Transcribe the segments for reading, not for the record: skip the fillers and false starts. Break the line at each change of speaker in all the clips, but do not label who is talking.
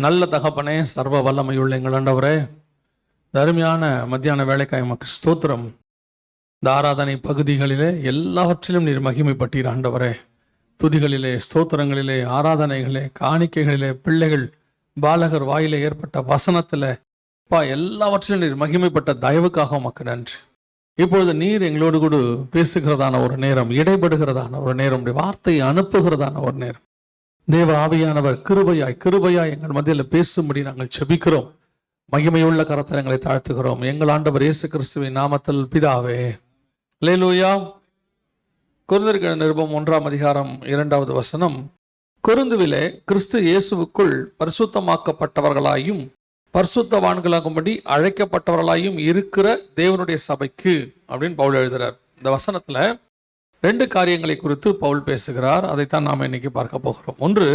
நல்ல தகப்பனே, சர்வ வல்லமையுள்ள எங்கள் ஆண்டவரே, அருமையான மத்தியான வேலைக்காய் எமக்கு ஸ்தோத்திரம். இந்த ஆராதனை பகுதிகளிலே எல்லாவற்றிலும் நீர் மகிமைப்பட்டீர் ஆண்டவரே. துதிகளிலே, ஸ்தோத்திரங்களிலே, ஆராதனைகளே, காணிக்கைகளிலே, பிள்ளைகள் பாலகர் வாயிலே ஏற்பட்ட வசனத்தில் எல்லாவற்றிலும் நீர் மகிமைப்பட்ட தயவுக்காக உமக்கு நன்றி. இப்பொழுது நீர் எங்களோடு கூட பேசுகிறதான ஒரு நேரம், இடைபடுகிறதான ஒரு நேரம், வார்த்தையை அனுப்புகிறதான ஒரு நேரம். தேவ ஆவியானவர் கிருபையாய் எங்கள் மத்தியில் பேசும்படி நாங்கள் செபிக்கிறோம். மகிமையுள்ள கரத்தில் எங்களை தாழ்த்துகிறோம் எங்கள் ஆண்டவர் இயேசு கிறிஸ்துவின் நாமத்தில் பிதாவே. அல்லேலூயா. கொரிந்தியர் நிருபம் 1ஆம் அதிகாரம் 2வது வசனம். கொரிந்துவிலே கிறிஸ்து இயேசுவுக்குள் பரிசுத்தமாக்கப்பட்டவர்களாயும் பரிசுத்தவான்களாகும்படி அழைக்கப்பட்டவர்களாயும் இருக்கிற தேவனுடைய சபைக்கு அப்படின்னு பவுல் எழுதுகிறார். இந்த வசனத்துல 2 காரியங்களை குறித்து பவுல் பேசுகிறார். அதைத்தான் நாம் இன்னைக்கு பார்க்க போகிறோம். ஒன்று,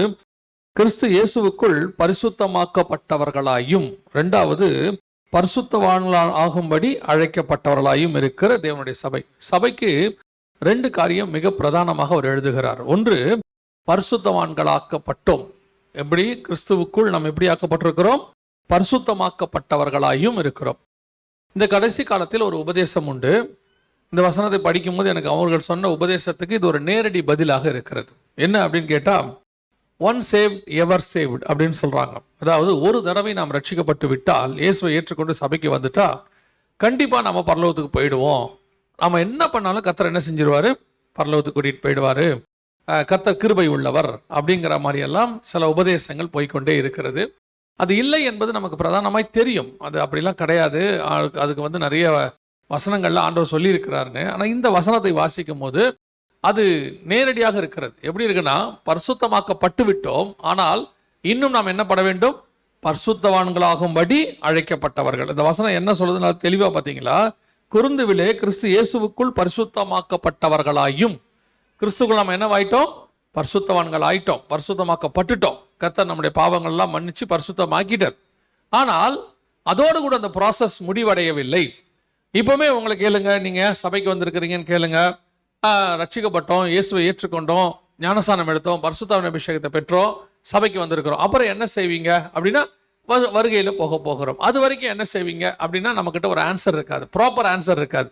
கிறிஸ்து இயேசுவுக்குள் பரிசுத்தமாக்கப்பட்டவர்களாயும், 2வது பரிசுத்தவான்களால் ஆகும்படி அழைக்கப்பட்டவர்களாயும் இருக்கிற தேவனுடைய சபை. சபைக்கு 2 காரியம் மிக பிரதானமாக அவர் எழுதுகிறார். ஒன்று, பரிசுத்தவான்களாக்கப்பட்டோம். எப்படி கிறிஸ்துவுக்குள் நாம் எப்படி ஆக்கப்பட்டிருக்கிறோம்? பரிசுத்தமாக்கப்பட்டவர்களாயும் இருக்கிறோம். இந்த கடைசி காலத்தில் ஒரு உபதேசம் உண்டு. இந்த வசனத்தை படிக்கும்போது எனக்கு அவர்கள் சொன்ன உபதேசத்துக்கு இது ஒரு நேரடி பதிலாக இருக்கிறது. என்ன அப்படின்னு கேட்டா, ஒன் சேவ்ட் எவர் சேவ்ட் அப்படின்னு சொல்றாங்க. அதாவது ஒரு தடவை நாம் ரட்சிக்கப்பட்டு விட்டால், இயேசுவை ஏற்றுக்கொண்டு சபைக்கு வந்துட்டா கண்டிப்பா நம்ம பரலோகத்துக்கு போயிடுவோம். நம்ம என்ன பண்ணாலும் கர்த்தர் என்ன செஞ்சிருவாரு? பரலோகத்துக்கு கூட்டிட்டு போயிடுவாரு. கர்த்தர் கிருபை உள்ளவர் அப்படிங்கிற மாதிரி எல்லாம் சில உபதேசங்கள் போய்கொண்டே இருக்கிறது. அது இல்லை என்பது நமக்கு பிரதானமாய் தெரியும். அது அப்படிலாம் கிடையாது. அதுக்கு நிறைய வசனங்கள்ல ஆண்டவர் சொல்லி இருக்கிறாருன்னு. ஆனா இந்த வசனத்தை வாசிக்கும் போது அது நேரடியாக இருக்கிறது. எப்படி இருக்குன்னா, பரிசுத்தமாக்கப்பட்டு விட்டோம், ஆனால் இன்னும் நாம் என்ன பட வேண்டும்? பரிசுத்தவான்களாகும்படி அழைக்கப்பட்டவர்கள். இந்த வசனம் என்ன சொல்லுதுன்னா தெளிவா பார்த்தீங்களா? கொரிந்துவிலே கிறிஸ்து இயேசுவுக்குள் பரிசுத்தமாக்கப்பட்டவர்களாயும், கிறிஸ்துக்குள் நாம் என்னவாயிட்டோம்? பரிசுத்தவான்கள் ஆயிட்டோம், பரிசுத்தமாக்கப்பட்டுட்டோம். கர்த்தர் நம்முடைய பாவங்கள் எல்லாம் மன்னிச்சு பரிசுத்தமாக்கிட்டார். ஆனால் அதோடு கூட அந்த ப்ராசஸ் முடிவடையவில்லை. இப்பவுமே உங்களை கேளுங்க, நீங்க சபைக்கு வந்திருக்கிறீங்கன்னு கேளுங்க. ரட்சிக்கப்பட்டோம், இயேசுவை ஏற்றுக்கொண்டோம், ஞானஸ்நானம் எடுத்தோம், பரிசுத்தாவின் அபிஷேகத்தை பெற்றோம், சபைக்கு வந்திருக்கிறோம். அப்புறம் என்ன செய்வீங்க அப்படின்னா, வருகையில போகிறோம். அது வரைக்கும் என்ன செய்வீங்க அப்படின்னா, நம்ம கிட்ட ஒரு ஆன்சர் இருக்காது, ப்ராப்பர் ஆன்சர் இருக்காது.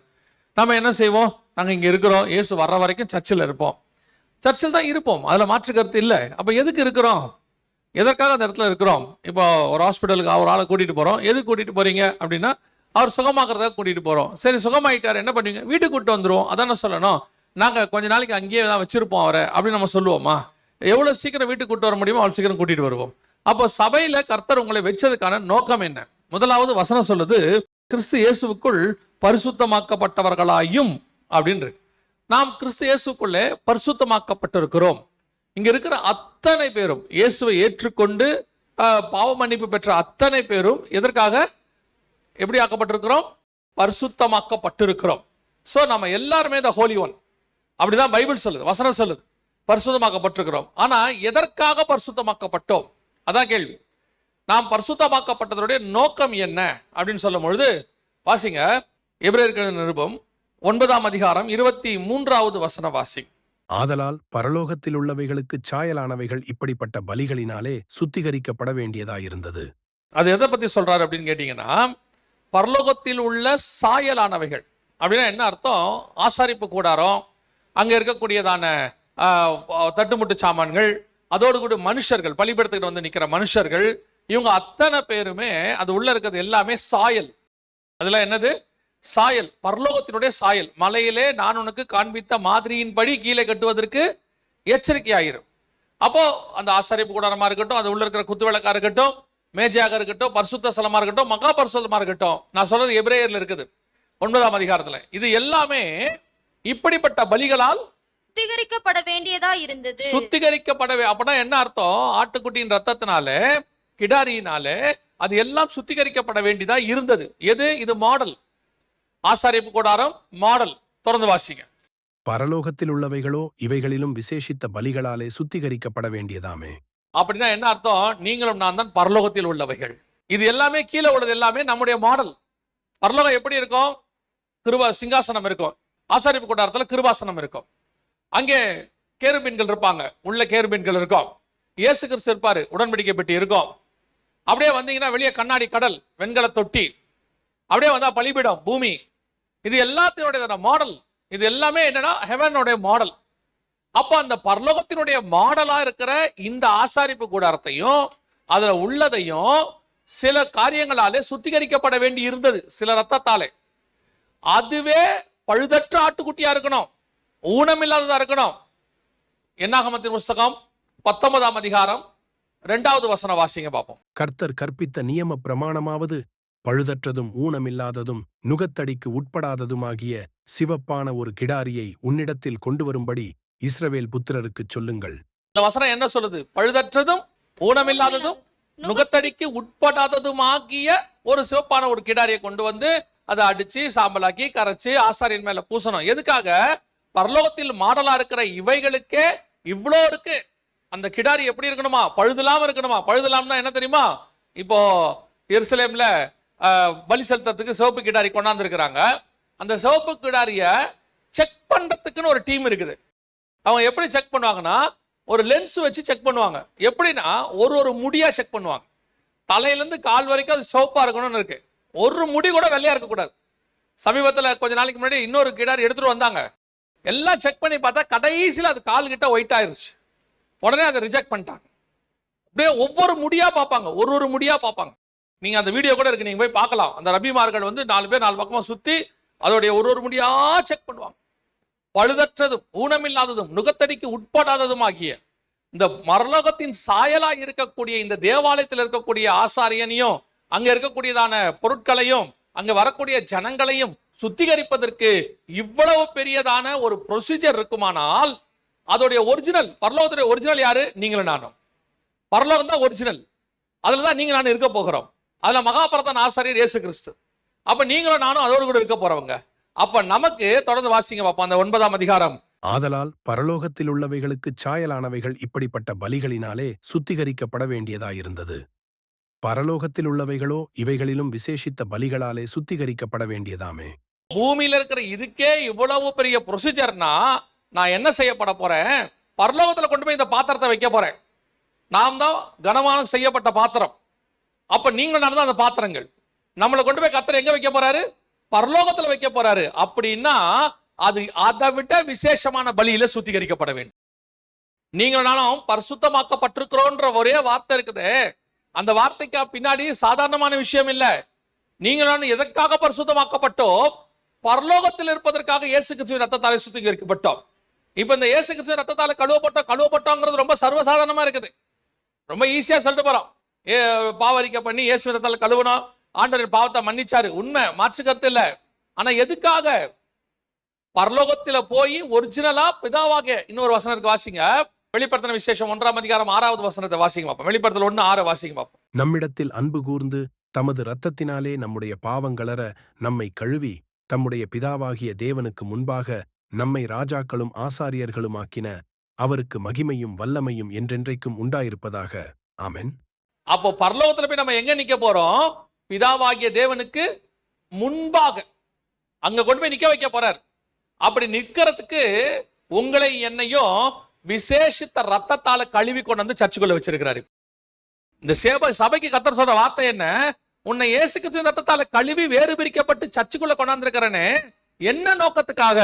நம்ம என்ன செய்வோம்? நாங்க இங்க இருக்கிறோம், இயேசு வர்ற வரைக்கும் சர்ச்சில் இருப்போம். சர்ச்சில் தான் இருப்போம், அதுல மாற்று கருத்து இல்லை. அப்ப எதுக்கு இருக்கிறோம்? எதற்காக அந்த இடத்துல இருக்கிறோம்? இப்போ ஒரு ஹாஸ்பிட்டலுக்கு ஒரு ஆளை கூட்டிட்டு போறோம். எதுக்கு கூட்டிட்டு போறீங்க அப்படின்னா, அவர் சுகமாக்குறதாக கூட்டிட்டு போறோம். சரி, சுகமாயிட்டார், என்ன பண்ணுவீங்க? வீட்டுக்கு கூப்பிட்டு வந்துருவோம். அதான சொல்லணும். நாங்க கொஞ்ச நாளைக்கு அங்கேயே தான் வச்சிருப்போம் அவரை அப்படின்னு நம்ம சொல்லுவோமா? எவ்வளவு சீக்கிரம் வீட்டுக்கு கூட்டு வர முடியுமோ அவ்வளவு சீக்கிரம் கூட்டிட்டு வருவோம். அப்போ சபையில கர்த்தர் உங்களை வச்சதுக்கான நோக்கம் என்ன? முதலாவது வசனம் சொல்லுது, கிறிஸ்து இயேசுவுக்குள் பரிசுத்தமாக்கப்பட்டவர்களாயும் அப்படின்னு. நாம் கிறிஸ்து இயேசுக்குள்ளே பரிசுத்தமாக்கப்பட்டிருக்கிறோம். இங்க இருக்கிற அத்தனை பேரும், இயேசுவை ஏற்றுக்கொண்டு பாவ மன்னிப்பு பெற்ற அத்தனை பேரும் எதற்காக எப்படி ஆக்கப்பட்டிருக்கிறோம்? பரிசுத்தமாக்கப்பட்டிருக்கிறோம். சோ நம்ம எல்லாருமே த ஹோலி ஒன், அப்படிதான் பைபிள் சொல்லுது, வசனம் சொல்லுது. பரிசுத்தமாக்கப்பட்டிருக்கிறோம். ஆனா எதற்காக பரிசுத்தமாக்கப்பட்டோம்? அதான் கேள்வி. நாம் பரிசுத்தமாக்கப்பட்டதனுடைய நோக்கம் என்ன அப்படின்னு சொல்லும் பொழுது, வாசிங்க எபிரேயர் நிருபம் 9ஆம் அதிகாரம் 23வது வசனம் வாசி.
ஆதலால் பரலோகத்தில் உள்ளவைகளுக்கு சாயலானவைகள் இப்படிப்பட்ட பலிகளினாலே சுத்திகரிக்கப்பட வேண்டியதாயிருந்தது.
அது எதை பத்தி சொல்றாரு அப்படின்னு கேட்டீங்கன்னா, பரலோகத்தில் உள்ள சாயலானவைகள் அப்படின்னா என்ன அர்த்தம்? ஆசாரிப்பு கூடாரம், அங்க இருக்கக்கூடியதான தட்டுமுட்டு சாமான்கள், அதோடு கூட மனுஷர்கள், பலிபீடத்துக்கு வந்து நிக்கிற மனுஷர்கள், இவங்க அத்தனை பேருமே அது உள்ள இருக்கிறது எல்லாமே சாயல். அதுல என்னது? சாயல், பரலோகத்தினுடைய சாயல். மலையிலே நான் உனக்கு காண்பித்த மாதிரியின்படி கீழே கட்டுவதற்கு எச்சரிக்கையாயிரும். அப்போ அந்த ஆசாரிப்பு கூடாரமா இருக்கட்டும், அது உள்ள இருக்கிற குத்து விளக்கா இருக்கட்டும், மேஜையாக இருக்கட்டும், பரிசுத்த ஸ்தலமா இருக்கட்டும், மகா பரிசுத்தமா இருக்கட்டும், நான் சொல்றது எபிரேயர்ல இருக்குது 9ஆம் அதிகாரத்துல. இது எல்லாமே இப்படிப்பட்ட பலிகளால்
சுத்திகரிக்கப்பட வேண்டியதா இருந்தது.
அப்படின்னா என்ன அர்த்தம்? ஆட்டுக்குட்டியின் ரத்தத்தினாலே, கிடாரியினாலே அது எல்லாம் சுத்திகரிக்கப்பட வேண்டியதா இருந்தது. எது? இது மாடல். ஆசாரிப்பு கூடாரம் மாடல். தொடர்ந்து வாசிங்க.
பரலோகத்தில் உள்ளவைகளோ இவைகளிலும் விசேஷித்த பலிகளாலே சுத்திகரிக்கப்பட வேண்டியதாமே.
அப்படின்னா என்ன அர்த்தம்? நீங்களும் நான் தான் பரலோகத்தில் உள்ளவைகள். இது எல்லாமே கீழே உள்ளது எல்லாமே நம்முடைய மாடல். பரலோகம் எப்படி இருக்கும்? கிருபா சிங்காசனம் இருக்கும், ஆசாரிப்பு கூடாரத்துல கிருபாசனம் இருக்கும், அங்கே கேருபீன்கள் இருப்பாங்க, உள்ள கேருபீன்கள் இருக்கும், இயேசு கிறிஸ்து இருப்பாரு, உடன்படிக்கை பெட்டி இருக்கும், அப்படியே வந்தீங்கன்னா வெளியே கண்ணாடி கடல், வெண்கல தொட்டி, அப்படியே வந்தா பலிபீடம், பூமி. இது எல்லாத்தினுடைய மாடல். இது எல்லாமே என்னன்னா ஹெவனுடைய மாடல். அப்ப அந்த பரலோகத்தினுடைய மாடலா இருக்கிற இந்த ஆசாரிப்பு கூடாரத்தையும் அதுல உள்ளதையும் சில காரியங்களாலே சுத்திகரிக்கப்பட வேண்டி இருந்தது, சில ரத்தத்தாலே. அதுவே பழுதற்ற ஆட்டுக்குட்டியா இருக்கணும், ஊனமில்லாததா இருக்கணும். என்னாகமத்தின் புஸ்தகம் 19ஆம் அதிகாரம் 2வது வசனம் வாசிங்க பார்ப்போம்.
கர்த்தர் கற்பித்த நியம பிரமாணமாவது பழுதற்றதும் ஊனமில்லாததும் நுகத்தடிக்கு உட்படாததுமாகிய சிவப்பான ஒரு கிடாரியை உன்னிடத்தில் கொண்டு வரும்படி இஸ்ரவேல் புத்திரருக்குச் சொல்லுங்கள்.
இந்த வசனம் என்ன சொல்லுது? பழுதற்றதும் ஊனமில்லாததும் நுகத்தடிக்கு உட்படாததுமாகிய ஒரு சிவப்பான ஒரு கிடாரியை கொண்டு வந்து அதை அடிச்சு சாம்பலாக்கி கரைச்சு ஆசாரியன் மேல பூசணும். எதுக்காக? பரலோகத்தில் மாடலா இருக்கிற இவைகளுக்கே இவ்வளோ இருக்கு. அந்த கிடாரி எப்படி இருக்கணுமா? பழுதுலாம இருக்கணுமா? பழுதுலாம்னா என்ன தெரியுமா? இப்போ எருசலேம்ல பலி செலுத்துறதுக்கு சிவப்பு கிடாரி கொண்டாந்து இருக்கிறாங்க. அந்த சிவப்பு கிடாரிய செக் பண்றதுக்குன்னு ஒரு டீம் இருக்குது. அவங்க எப்படி செக் பண்ணுவாங்கன்னா, ஒரு லென்ஸ் வச்சு செக் பண்ணுவாங்க. எப்படின்னா ஒரு முடியா செக் பண்ணுவாங்க. தலையில இருந்து கால் வரைக்கும் அது சிவப்பா இருக்கணும்னு இருக்கு. ஒரு முடி கூட வெள்ளையா இருக்கக்கூடாது. சமீபத்துல கொஞ்ச நாளைக்கு முன்னாடி இன்னொரு கிடாரி எடுத்துட்டு வந்தாங்க. எல்லாம் செக் பண்ணி பார்த்தா கடைசியில் அது கால் கிட்ட ஒயிட் ஆயிருச்சு. உடனே அதை ரிஜெக்ட் பண்ணிட்டாங்க. அப்படியே ஒவ்வொரு முடியா பார்ப்பாங்க, ஒரு முடியா பார்ப்பாங்க. நீங்க அந்த வீடியோ கூட இருக்கு, நீங்க போய் பார்க்கலாம். அந்த ரபிமார்கள் வந்து 4 பேர் 4 பக்கமா சுத்தி அதோடைய ஒரு முடியா செக் பண்ணுவாங்க. பழுதற்றதும் ஊனமில்லாததும் நுகத்தடிக்கு உட்படாததும் ஆகிய இந்த மரலோகத்தின் சாயலா இருக்கக்கூடிய இந்த தேவாலயத்தில் இருக்கக்கூடிய ஆசாரியனையும் அங்க இருக்கக்கூடியதான பொருட்களையும் அங்க வரக்கூடிய ஜனங்களையும் சுத்திகரிப்பதற்கு இவ்வளவு பெரியதான ஒரு ப்ரொசீஜர் இருக்குமானால், அதோடைய ஒரிஜினல், பரலோகத்துடைய ஒரிஜினல் யாரு? நீங்களும் நானும். பரலோகம் தான் ஒரிஜினல். அதுலதான் நீங்க நானும் இருக்க போகிறோம். அதுல மகாபரதன் ஆசாரியர் இயேசு கிறிஸ்து. அப்ப நீங்களும் நானும் அதோடு கூட இருக்க போறவங்க. அப்ப நமக்கு தொடர்ந்து வாசிங்க பாப்போம் அந்த 9ஆம் அதிகாரம்.
ஆதலால் பரலோகத்தில் உள்ளவைகளுக்குச் சாயலானவைகள் இப்படிப்பட்ட பலிகளினாலே சுத்திகரிக்கப்பட வேண்டியதாயிருந்தது. பரலோகத்தில் உள்ளவைகளோ இவைகளிலும் விசேஷித்த பலிகளாலே சுத்திகரிக்கப்பட வேண்டியதாமே.
பூமியில இருக்கிற இதுக்கே இவ்வளவு பெரிய ப்ரொசீஜர்னா, நான் என்ன செய்யப்பட போறேன்? பரலோகத்துல கொண்டு போய் இந்த பாத்திரத்தை வைக்க போறேன். நாம் தான் கனமான செய்யப்பட்ட பாத்திரம். அப்ப நீங்க நடந்த அந்த பாத்திரங்கள் நம்மளை கொண்டு போய் கர்த்தர் எங்க வைக்க போறாரு? பரலோகத்துல வைக்க போறாரு. அப்படின்னா அது அதை விட விசேஷமான பலியில சுத்திகரிக்கப்பட வேண்டும். நீங்களும் நானும் பரிசுத்தமாக்கப்பட்டிருக்கிறோன்ற ஒரே வார்த்தை இருக்குது. அந்த வார்த்தைக்கு பின்னாடி சாதாரணமான விஷயம் இல்ல. நீங்களும் நானும் எதற்காக பரிசுத்தமாக்கப்பட்டோம்? பரலோகத்தில் இருப்பதற்காக இயேசு கிறிஸ்துவின் ரத்தத்தாலே சுத்திகரிக்கப்பட்டோம். இப்ப இந்த இயேசு கிறிஸ்துவின் ரத்தத்தாலே கழுவப்பட்டோங்கிறது ரொம்ப சர்வசாதாரணமா இருக்குது. ரொம்ப ஈஸியா சொல்லிட்டு போறோம். பாவரிக்கை பண்ணி இயேசு ரத்தத்தாலே கழுவணும், ஆண்டவர் பாவத்தை மன்னிச்சாரு. உண்மை, மாற்று கருத்து இல்ல. ஆனா எதுக்காக? பரலோகத்துல போய் ஒரிஜினலா பிதாவாக இன்னொரு வசனத்துக்கு வாசிங்க. வெளிப்படுத்தின விசேஷம் 1ஆம் அதிகாரம் 6வது வசனத்தை வாசிங்க பார்ப்போம். வெளிப்படுத்தல் 1:6 வாசிங்க பார்ப்போம்.
நம்மிடத்தில் அன்பு கூர்ந்து தமது இரத்தத்தினாலே நம்முடைய பாவங்களற நம்மை கழுவி தம்முடைய பிதாவாகிய தேவனுக்கு முன்பாக நம்மை ராஜாக்களும் ஆசாரியர்களுமாக்கின அவருக்கு மகிமையும் வல்லமையும் என்றென்றைக்கும் உண்டாயிருப்பதாக. ஆமென்.
அப்போ பரலோகத்துல போய் நம்ம எங்க நிக்க போறோம்? பிதாவாகிய தேவனுக்கு முன்பாக அங்க கொண்டு போய் நிக்க வைக்க போறார். அப்படி நிக்கிறதுக்கு உங்களை என்னையும் விசேஷித்த ரத்தத்தால கழுவி கொண்டு வந்து சர்ச்சுக்குள்ள வச்சிருக்கிறாரு. இந்த சபைக்கு கர்த்தர் சொல்ற வார்த்தை என்ன? உன்னை இயேசு கிறிஸ்துவின் ரத்தத்தால கழுவி வேறு பிரிக்கப்பட்டு சர்ச்சுக்குள்ள கொண்டாந்துருக்கிறனே, என்ன நோக்கத்துக்காக?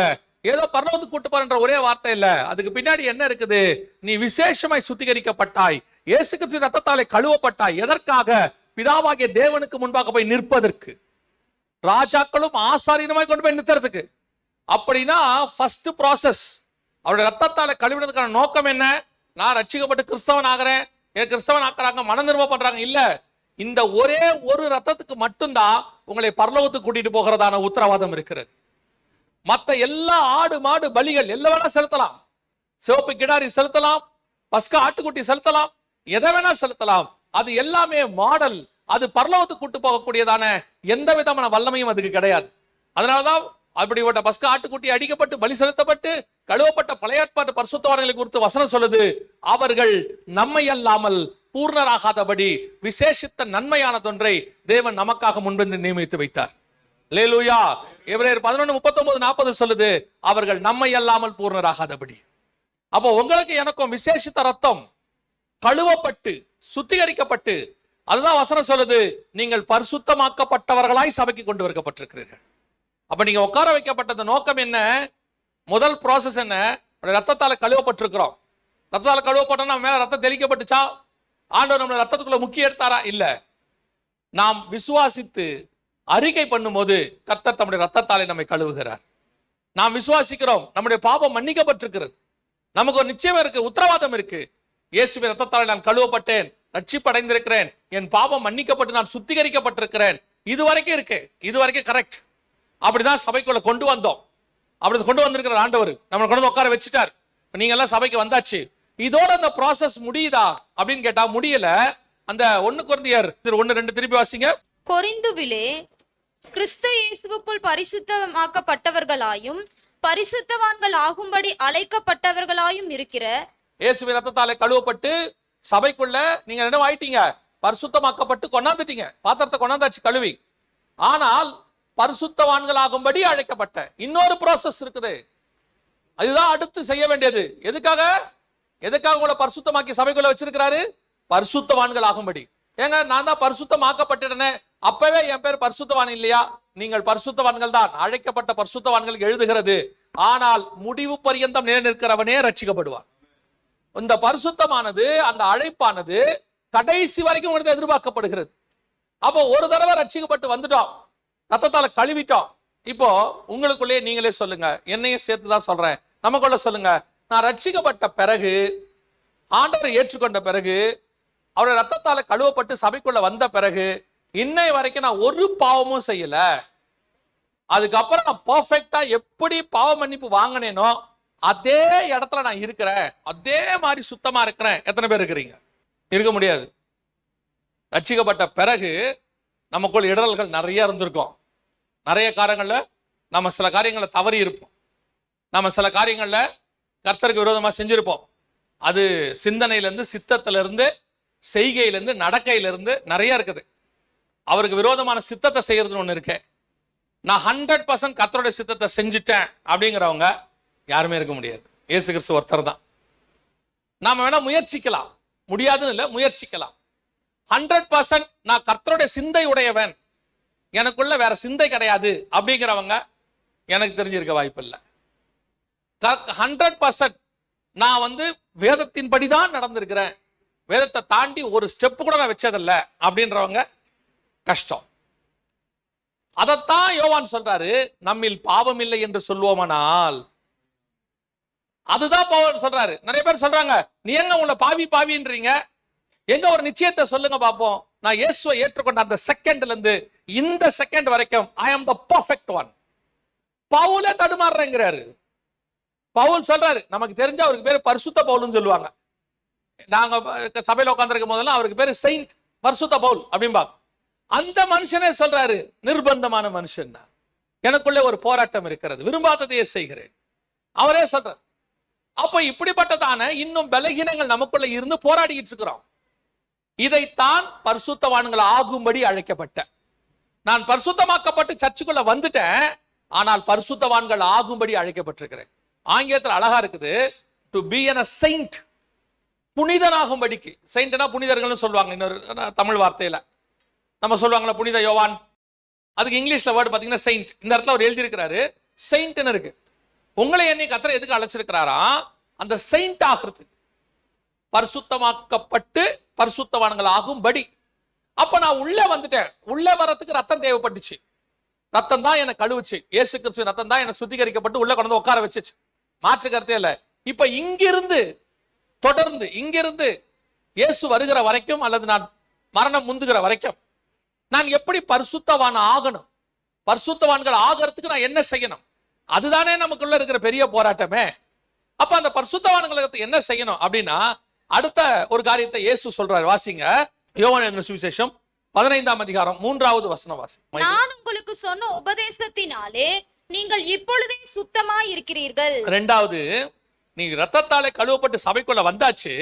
ஏதோ பரலோகத்துக்கு கூட்டு போறன்ற ஒரே வார்த்தை இல்ல. அதுக்கு பின்னாடி என்ன இருக்குது? நீ விசேஷமாய் சுத்திகரிக்கப்பட்டாய், இயேசு கிறிஸ்துவின் ரத்தத்தாலே கழுவப்பட்டாய். எதற்காக? பிதாவாகிய தேவனுக்கு முன்பாக போய் நிற்பதற்கு, ராஜாக்களும் ஆசாரியனுமாய் கொண்டு போய் நிறுத்துறதுக்கு. அப்படின்னா ஃபர்ஸ்ட் ப்ராசஸ் அவருடைய ரத்தத்தால கழுவினதுக்கான நோக்கம் என்ன? நான் ரட்சிக்கப்பட்டு கிறிஸ்தவன் ஆகிறேன், கிறிஸ்தவன் ஆக்குறாங்க, மன நிர்வாகம் பண்றாங்க இல்ல. இந்த ஒரே ஒரு ரத்தத்துக்கு மட்டும்தான் உங்களை பரலோகத்துக்கு கூட்டிட்டு போகிறதான உத்தரவாதம் இருக்கிறது. மத்த எல்லா ஆடு மாடு பலிகள் எல்லாம் வேணா செலுத்தலாம், சிவப்பு கிடாரி செலுத்தலாம், பஸ்கா ஆட்டுக்குட்டி செலுத்தலாம், எதை வேணா செலுத்தலாம். அது எல்லாமே மாடல். அது பரலோகத்துக்கு கூட்டு போகக்கூடியதான எந்த விதமான வல்லமையும் அதுக்கு கிடையாது. அதனாலதான் அப்படிப்பட்ட பஸ்கா ஆட்டுக்குட்டி அடிக்கப்பட்டு பலி செலுத்தப்பட்டு கழுவப்பட்ட பழைய ஏற்பாட்டு பரிசுத்தவான்களை குறித்து வசனம் சொல்லுது, அவர்கள் நம்மை அல்லாமல் பூர்ணராகாதபடி விசேஷித்த நன்மையானதொன்றை தேவன் நமக்காக முன்வந்து நியமித்து வைத்தார். அல்லேலூயா. எபிரேயர் 11:39-40 சொல்லுது, அவர்கள் நம்மை அல்லாமல் பூர்ணராகாதபடி. அப்போ உங்களுக்கு எனக்கும் விசேஷித்த ரத்தம் கழுவப்பட்டு சுத்திகரிக்கப்பட்டு அதுதான் வசனம் சொல்லுது, நீங்கள் பரிசுத்தமாக்கப்பட்டவர்களாய் சபைக்கு கொண்டு வரப்பட்டிருக்கிறீர்கள். அப்ப நீங்க உட்கார வைக்கப்பட்டது நோக்கம் என்ன? முதல் ப்ராசஸ் என்ன? ரத்தத்தால கழுவப்பட்டிருக்கிறோம். ரத்தத்தால கழுவப்பட்ட நம்ம மேல ரத்தம் தெளிக்கப்பட்டுச்சா? ஆண்டவர் நம்மள ரத்தத்துக்குள்ள முக்கிய எடுத்தாரா? இல்ல. நாம் விசுவாசித்து அறிக்கை பண்ணும்போது கர்த்தர் தம்முடைய ரத்தத்தாலே நம்மை கழுவுகிறார். நாம் விசுவாசிக்கிறோம், நம்முடைய பாவம் மன்னிக்கப்பட்டிருக்கிறது. நமக்கு ஒரு நிச்சயம் இருக்கு, உத்தரவாதம் இருக்கு. இயேசுவின் ரத்தத்தாலே நான் கழுவப்பட்டேன், ரட்சிப்படைந்திருக்கிறேன், என் பாவம் மன்னிக்கப்பட்டு நான் சுத்திகரிக்கப்பட்டிருக்கிறேன். இதுவரைக்கும் இருக்கு, இதுவரைக்கும் கரெக்ட். அப்படிதான் சபைக்குள்ள கொண்டு வந்தோம். அப்படி கொண்டு வந்திருக்கிற ஆண்டவர் நம்மளை கொண்டு வந்து உட்கார வச்சுட்டார். நீங்க எல்லாம் சபைக்கு வந்தாச்சு. இதோட அந்த ப்ராசஸ் முடியுதா அப்படின்னு கேட்டா முடியல. அந்த 1 கொரிந்தியர் 1:2 திருப்பி வாசிங்க.
கொரிந்துவிலே கிறிஸ்து இயேசுவுக்குள் பரிசுத்தமாக்கப்பட்டவர்களாயும் பரிசுத்தவான்கள் ஆகும்படி அழைக்கப்பட்டவர்களாயும் இருக்கிற
இயேசுவின் ரத்தத்தாலே கழுவப்பட்டு சபைக்குள்ள நீங்க என்ன ஆயிட்டீங்க? பரிசுத்தமாக்கப்பட்டு கொண்டாந்துட்டீங்க. பாத்திரத்தை கொண்டாந்தாச்சு கழுவி. ஆனால் பரிசுத்தவான்களாகும்படி அழைக்கப்பட்ட இன்னொரு ப்ராசஸ் இருக்குது. அதுதான் அடுத்து செய்ய வேண்டியது. எதுக்காக உங்களை பரிசுத்தமாக்கி சபைக்குள்ள வச்சிருக்கிறாரு? பரிசுத்தவான்கள் ஆகும்படி. ஏங்க, நான் தான் பரிசுத்தமாக்கப்பட்டேனே, அப்பவே என் பேர் பரிசுத்தவான் இல்லையா? நீங்கள் பரிசுத்தவான்கள் தான், அழைக்கப்பட்ட பரிசுத்தவான்களுக்கு எழுதுகிறது. ஆனால் முடிவு பரியந்தம் நிலைநிற்கிறவனே ரட்சிக்கப்படுவான். இந்த பரிசுத்தமானது, அந்த அழைப்பானது கடைசி வரைக்கும் உங்களுக்கு எதிர்பார்க்கப்படுகிறது. அப்போ ஒரு தடவை ரட்சிக்கப்பட்டு வந்துட்டோம், ரத்தத்தால கழுவிட்டோம். இப்போ உங்களுக்குள்ளே நீங்களே சொல்லுங்க, என்னையும் சேர்த்துதான் சொல்றேன், நமக்குள்ள சொல்லுங்க. நான் ரட்சிக்கப்பட்ட பிறகு, ஆண்டவரை ஏற்றுக்கொண்ட பிறகு, அவருடைய ரத்தத்தால கழுவப்பட்டு சபைக்குள்ள வந்த பிறகு இன்னை வரைக்கும் நான் ஒரு பாவமும் செய்யல. அதுக்கப்புறம் நான் பெர்ஃபெக்ட்டா எப்படி பாவ மன்னிப்பு வாங்கினேனோ அதே இடத்துல நான் இருக்கிறேன், அதே மாதிரி சுத்தமா இருக்கிறேன். எத்தனை பேர் இருக்கிறீங்க? இருக்க முடியாது. ரட்சிக்கப்பட்ட பிறகு நமக்குள் இடரல்கள் நிறைய இருந்திருக்கும். நிறைய காரியங்கள்ல நம்ம சில காரியங்களை தவறி இருப்போம். நம்ம சில காரியங்கள்ல கர்த்தருக்கு விரோதமா செஞ்சிருப்போம். அது சிந்தனையிலிருந்து, சித்தத்திலிருந்து, செய்கையிலிருந்து, நடக்கையிலிருந்து நிறைய இருக்குது. அவருக்கு விரோதமான சித்தத்தை செய்யறதுன்னு ஒண்ணு இருக்கு. நான் 100% கர்த்தருடைய சித்தத்தை செஞ்சுட்டேன் அப்படிங்கிறவங்க யாருமே இருக்க முடியாது. இயேசு கிறிஸ்து ஒருத்தர் தான். நாம வேணா முயற்சிக்கலாம், முடியாதுன்னு இல்லை, முயற்சிக்கலாம். 100% நான் கர்த்தருடைய சிந்தை உடையவன், எனக்குள்ள வேற சிந்தை கிடையாது அப்படிங்கிறவங்க எனக்கு தெரிஞ்சிருக்க வாய்ப்பு இல்லை. 100% நான் வேதத்தின்படிதான் நடந்திருக்கிறேன், வேதத்தை தாண்டி ஒரு ஸ்டெப் கூட நான் வச்சதில்லை அப்படின்றவங்க கஷ்டம். அதத்தான் யோவான் சொல்றாரு, நம்மில் பாவம் இல்லை என்று சொல்வோமானால். அதுதான் பவுல் சொல்றாரு. நிறைய பேர் சொல்றாங்க, நீ எங்க உங்களை பாவின்றீங்க, எங்க ஒரு நிச்சயத்தை சொல்லுங்க பாப்போம். நான் இயேசுவை ஏற்றுக்கொண்ட அந்த செகண்ட்ல இருந்து இந்த செகண்ட் வரைக்கும் ஐ அம் தி பெர்ஃபெக்ட் ஒன். பவுலே தடுமாறுறேங்கிறாரு. பவுல் சொல்றாரு, நமக்கு தெரிஞ்ச அவருக்கு பேரு பரிசுத்த பவுல்னு சொல்லுவாங்க. நாங்க சபையில உட்கார்ந்திருக்கும் போதெல்லாம் அவருக்கு பேரு செயின்ட் பரிசுத்த பவுல் அப்படின்பா. அந்த மனுஷனே சொல்றாரு, நிர்பந்தமான மனுஷன், எனக்குள்ளே ஒரு போராட்டம் இருக்கிறது, விரும்பாததையே செய்கிறேன். அவரே சொல்றார். அப்ப இப்படிப்பட்டதான இன்னும் பலகீனங்கள் நமக்குள்ள இருந்து போராடிட்டு இருக்கிறோம். இதைத்தான் பரிசுத்தவான்கள் ஆகும்படி அழைக்கப்பட்ட. நான் பரிசுத்தமாக்கப்பட்டு சர்ச்சுக்குள்ள வந்துட்டேன், ஆனால் பரிசுத்தவான்கள் ஆகும்படி அழைக்கப்பட்டிருக்கிறேன். ஆங்கிலத்தில் அழகா இருக்குது, டு பி a saint, புனிதனாகும்படிக்கு. செயின்ட்னா புனிதர்கள்னு சொல்லுவாங்க. இன்னொரு தமிழ் வார்த்தையில நம்ம சொல்லுவாங்களா புனித யோவான், அதுக்கு இங்கிலீஷ்ல வேர்டு பாத்தீங்கன்னா செயின்ட். இந்த இடத்துல அவர் எழுதி இருக்கிறாரு செயின்ட்னு இருக்கு. உங்களை என்னை கர்த்தர் எதுக்கு அழைச்சிருக்கிறாரா? அந்த செயின்ட் ஆகிறதுக்கு, பரிசுத்தமாக்கப்பட்டு பரிசுத்தவான்கள் ஆகும்படி. அப்ப நான் உள்ள வந்துட்டேன். உள்ள வரத்துக்கு ரத்தம் தேவைப்பட்டுச்சு. ரத்தம் தான் என்னை கழுவுச்சு. இயேசு கிறிஸ்துவின் ரத்தம் தான் என்னை சுத்திகரிக்கப்பட்டு உள்ள கொண்டு உட்கார வச்சுச்சு. மாற்று கருத்தே இல்லை. இப்ப இங்கிருந்து தொடர்ந்து இங்கிருந்து இயேசு வருகிற வரைக்கும், அல்லது நான் மரணம் முந்துகிற வரைக்கும் நான் எப்படி பரிசுத்தவான் ஆகணும், பரிசுத்தவான்கள் ஆகிறதுக்கு நான் என்ன செய்யணும்? அதுதானே நமக்குள்ள இருக்கிற பெரிய போராட்டமே. அப்ப அந்த பரிசுத்தவான்களுக்கு என்ன செய்யணும் அப்படின்னா, அடுத்த ஒரு காரியத்தை இயேசு சொல்றாரு. வாசிங்க, யோவான் எழுதின சுவிசேஷம் 15ஆம் அதிகாரம் 3வது வசனம் வாசி.
நான் உங்களுக்கு சொன்ன உபதேசத்தினாலே நீங்கள் இப்பொழுதே சுத்தமாய் இருக்கிறீர்கள்.
இரண்டாவது, நீங்க ரத்தத்தாலே கழுவப்பட்டு சபைக்குள்ள வந்தாச்சு.